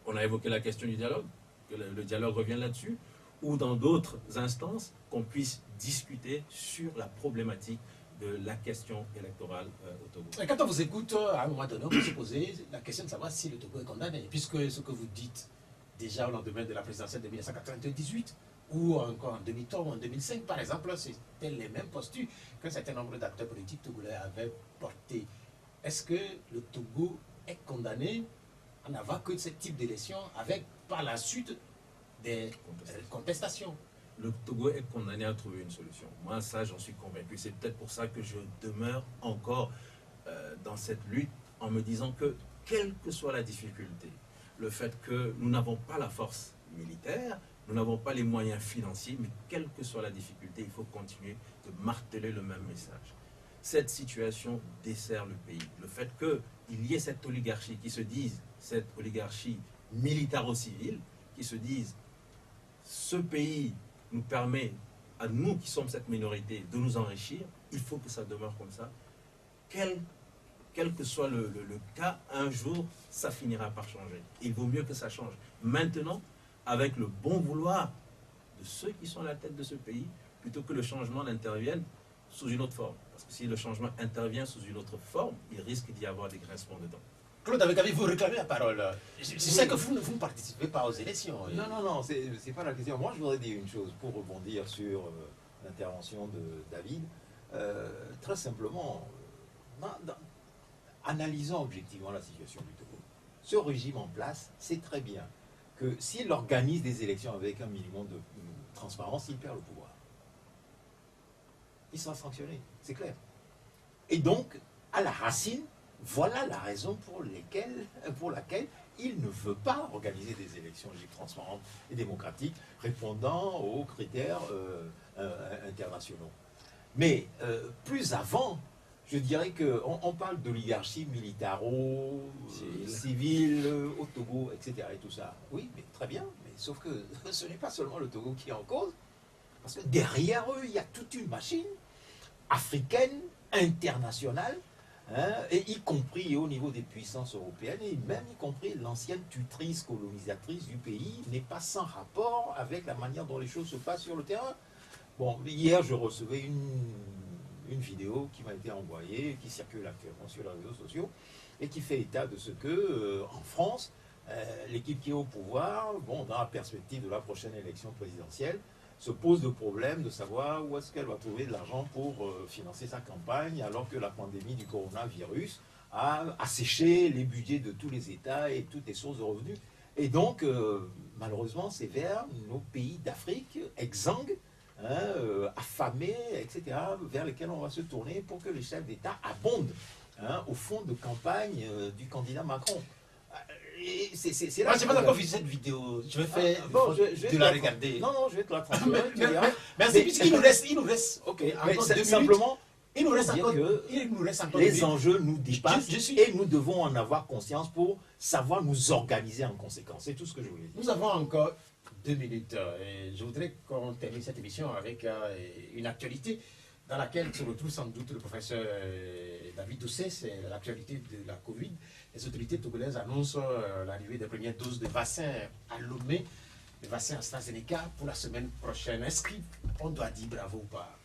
on a évoqué la question du dialogue, que le dialogue revienne là-dessus, ou dans d'autres instances, qu'on puisse discuter sur la problématique de la question électorale au Togo. Et quand on vous écoute, à un moment donné, on peut se poser la question de savoir si le Togo est condamné, puisque ce que vous dites déjà au lendemain de la présidentielle de 1998, ou encore en 2003 ou en 2005, par exemple, c'était les mêmes postures qu'un certain nombre d'acteurs politiques togolais avaient portées. Est-ce que le Togo est condamné à n'avoir que ce type d'élection avec, par la suite, des contestations? Le Togo est condamné à trouver une solution. Moi, ça, j'en suis convaincu. C'est peut-être pour ça que je demeure encore dans cette lutte en me disant que, quelle que soit la difficulté, le fait que nous n'avons pas la force militaire, nous n'avons pas les moyens financiers, mais quelle que soit la difficulté, il faut continuer de marteler le même message. Cette situation dessert le pays. Le fait qu'il y ait cette oligarchie qui se dise, cette oligarchie militaro-civile, qui se dise, ce pays nous permet, à nous qui sommes cette minorité, de nous enrichir, il faut que ça demeure comme ça. Quel que soit le cas, un jour, ça finira par changer. Il vaut mieux que ça change. Maintenant, avec le bon vouloir de ceux qui sont à la tête de ce pays, plutôt que le changement n'intervienne sous une autre forme. Parce que si le changement intervient sous une autre forme, il risque d'y avoir des grincements dedans. Claude Abekavi, vous réclamez la parole. Je sais que vous ne participez pas aux élections. Non, c'est pas la question. Moi, je voudrais dire une chose pour rebondir sur l'intervention de David. Très simplement, analysons objectivement la situation du Togo. Ce régime en place sait très bien que s'il organise des élections avec un minimum de transparence, il perd le pouvoir. Il sera sanctionné, c'est clair. Et donc, à la racine, voilà la raison pour laquelle il ne veut pas organiser des élections libres, transparentes et démocratiques répondant aux critères internationaux. Mais plus avant, je dirais qu'on parle d'oligarchie militaro-civile au Togo, etc. et tout ça. Oui, mais très bien, mais sauf que ce n'est pas seulement le Togo qui est en cause, parce que derrière eux, il y a toute une machine africaine, internationale, et y compris au niveau des puissances européennes, et même y compris l'ancienne tutrice colonisatrice du pays, n'est pas sans rapport avec la manière dont les choses se passent sur le terrain. Bon, hier, je recevais une vidéo qui m'a été envoyée, qui circule actuellement sur les réseaux sociaux, et qui fait état de ce que, en France, l'équipe qui est au pouvoir, bon, dans la perspective de la prochaine élection présidentielle, se pose le problème de savoir où est-ce qu'elle va trouver de l'argent pour financer sa campagne, alors que la pandémie du coronavirus a asséché les budgets de tous les États et toutes les sources de revenus. Et donc, malheureusement, c'est vers nos pays d'Afrique, exsangues, affamés, etc., vers lesquels on va se tourner pour que les chefs d'État abondent au fond de campagne du candidat Macron. C'est là. Moi, je n'ai pas encore vu cette vidéo. Je vais faire je vais la regarder. Non, je vais te la transférer. Merci, puisqu'il nous reste. Ok, c'est simplement. Il nous reste dire encore. que Il nous reste encore. les enjeux nous dépassent Je et nous devons en avoir conscience pour savoir nous organiser en conséquence. C'est tout ce que je voulais dire. Nous avons encore 2 minutes. Et je voudrais qu'on termine cette émission avec une actualité dans laquelle se retrouve sans doute le professeur David Doucet. C'est l'actualité de la Covid. Les autorités togolaises annoncent l'arrivée des premières doses de vaccins à Lomé, le vaccin AstraZeneca pour la semaine prochaine. Est-ce qu'on doit dire bravo ou pas?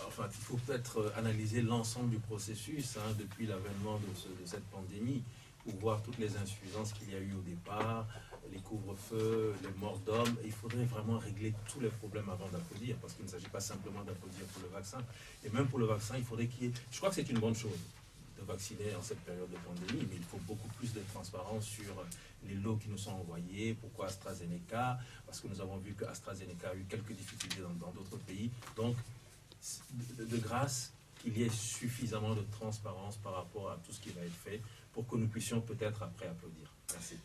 Enfin, il faut peut-être analyser l'ensemble du processus depuis l'avènement de cette pandémie pour voir toutes les insuffisances qu'il y a eu au départ, les couvre-feux, les morts d'hommes. Il faudrait vraiment régler tous les problèmes avant d'applaudir, parce qu'il ne s'agit pas simplement d'applaudir pour le vaccin. Et même pour le vaccin, il faudrait qu'il y ait... Je crois que c'est une bonne chose de vacciner en cette période de pandémie, mais il faut beaucoup plus de transparence sur les lots qui nous sont envoyés. Pourquoi AstraZeneca? Parce que nous avons vu que AstraZeneca a eu quelques difficultés dans d'autres pays. Donc, de grâce, qu'il y ait suffisamment de transparence par rapport à tout ce qui va être fait pour que nous puissions peut-être après applaudir. Merci.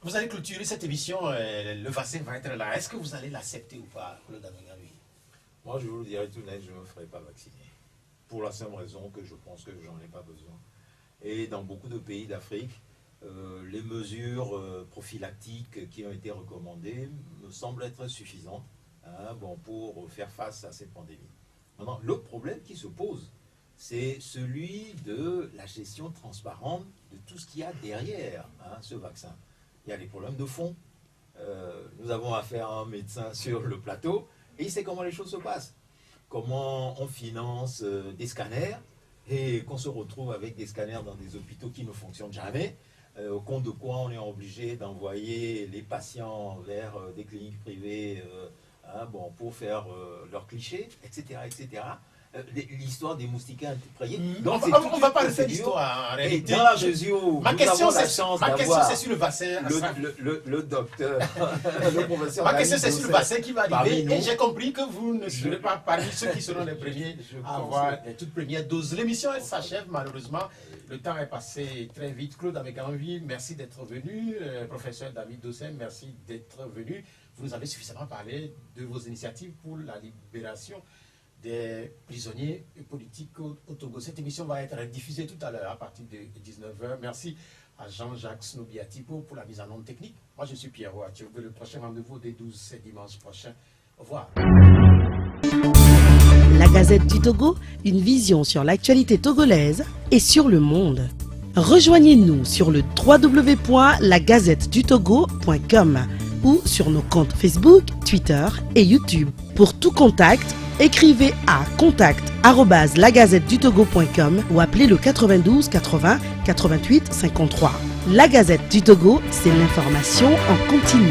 Vous allez clôturer cette émission, le vaccin va être là. Est-ce que vous allez l'accepter ou pas, Claude Abekavi? Moi, je vous le dirai tout net, je ne me ferai pas vacciner. Pour la simple raison que je pense que j'en ai pas besoin. Et dans beaucoup de pays d'Afrique, les mesures prophylactiques qui ont été recommandées me semblent être suffisantes pour faire face à cette pandémie. Maintenant, le problème qui se pose, c'est celui de la gestion transparente de tout ce qu'il y a derrière ce vaccin. Il y a des problèmes de fond. Nous avons affaire à un médecin sur le plateau et il sait comment les choses se passent. Comment on finance des scanners et qu'on se retrouve avec des scanners dans des hôpitaux qui ne fonctionnent jamais, au compte de quoi on est obligé d'envoyer les patients vers des cliniques privées pour faire leurs clichés, etc. etc. l'histoire des moustiquaires antipriés. On ne va pas refaire l'histoire en Et réalité. dans la mesure où Ma nous question, avons la c'est chance ma question, d'avoir c'est sur le vaccin. le docteur, le professeur. Ma question, David c'est sur le Dosset vaccin qui va parmi arriver. nous. Et j'ai compris que vous ne serez pas parmi ceux qui seront les premiers à avoir les toutes premières doses. L'émission, elle s'achève malheureusement. Le temps est passé très vite. Claude avec envie, merci d'être venu. Professeur David Dosset, merci d'être venu. Vous nous avez suffisamment parlé de vos initiatives pour la libération des prisonniers politiques au Togo. Cette émission va être diffusée tout à l'heure à partir de 19h. Merci à Jean-Jacques Snobiatipo pour la mise en onde technique. Moi, je suis Pierre Ouatio. Le prochain rendez-vous des 12, c'est dimanche prochain. Au revoir. La Gazette du Togo, une vision sur l'actualité togolaise et sur le monde. Rejoignez-nous sur le www.lagazettedutogo.com ou sur nos comptes Facebook, Twitter et YouTube. Pour tout contact, écrivez à contact@lagazettedutogo.com ou appelez le 92 80 88 53. La Gazette du Togo, c'est l'information en continu.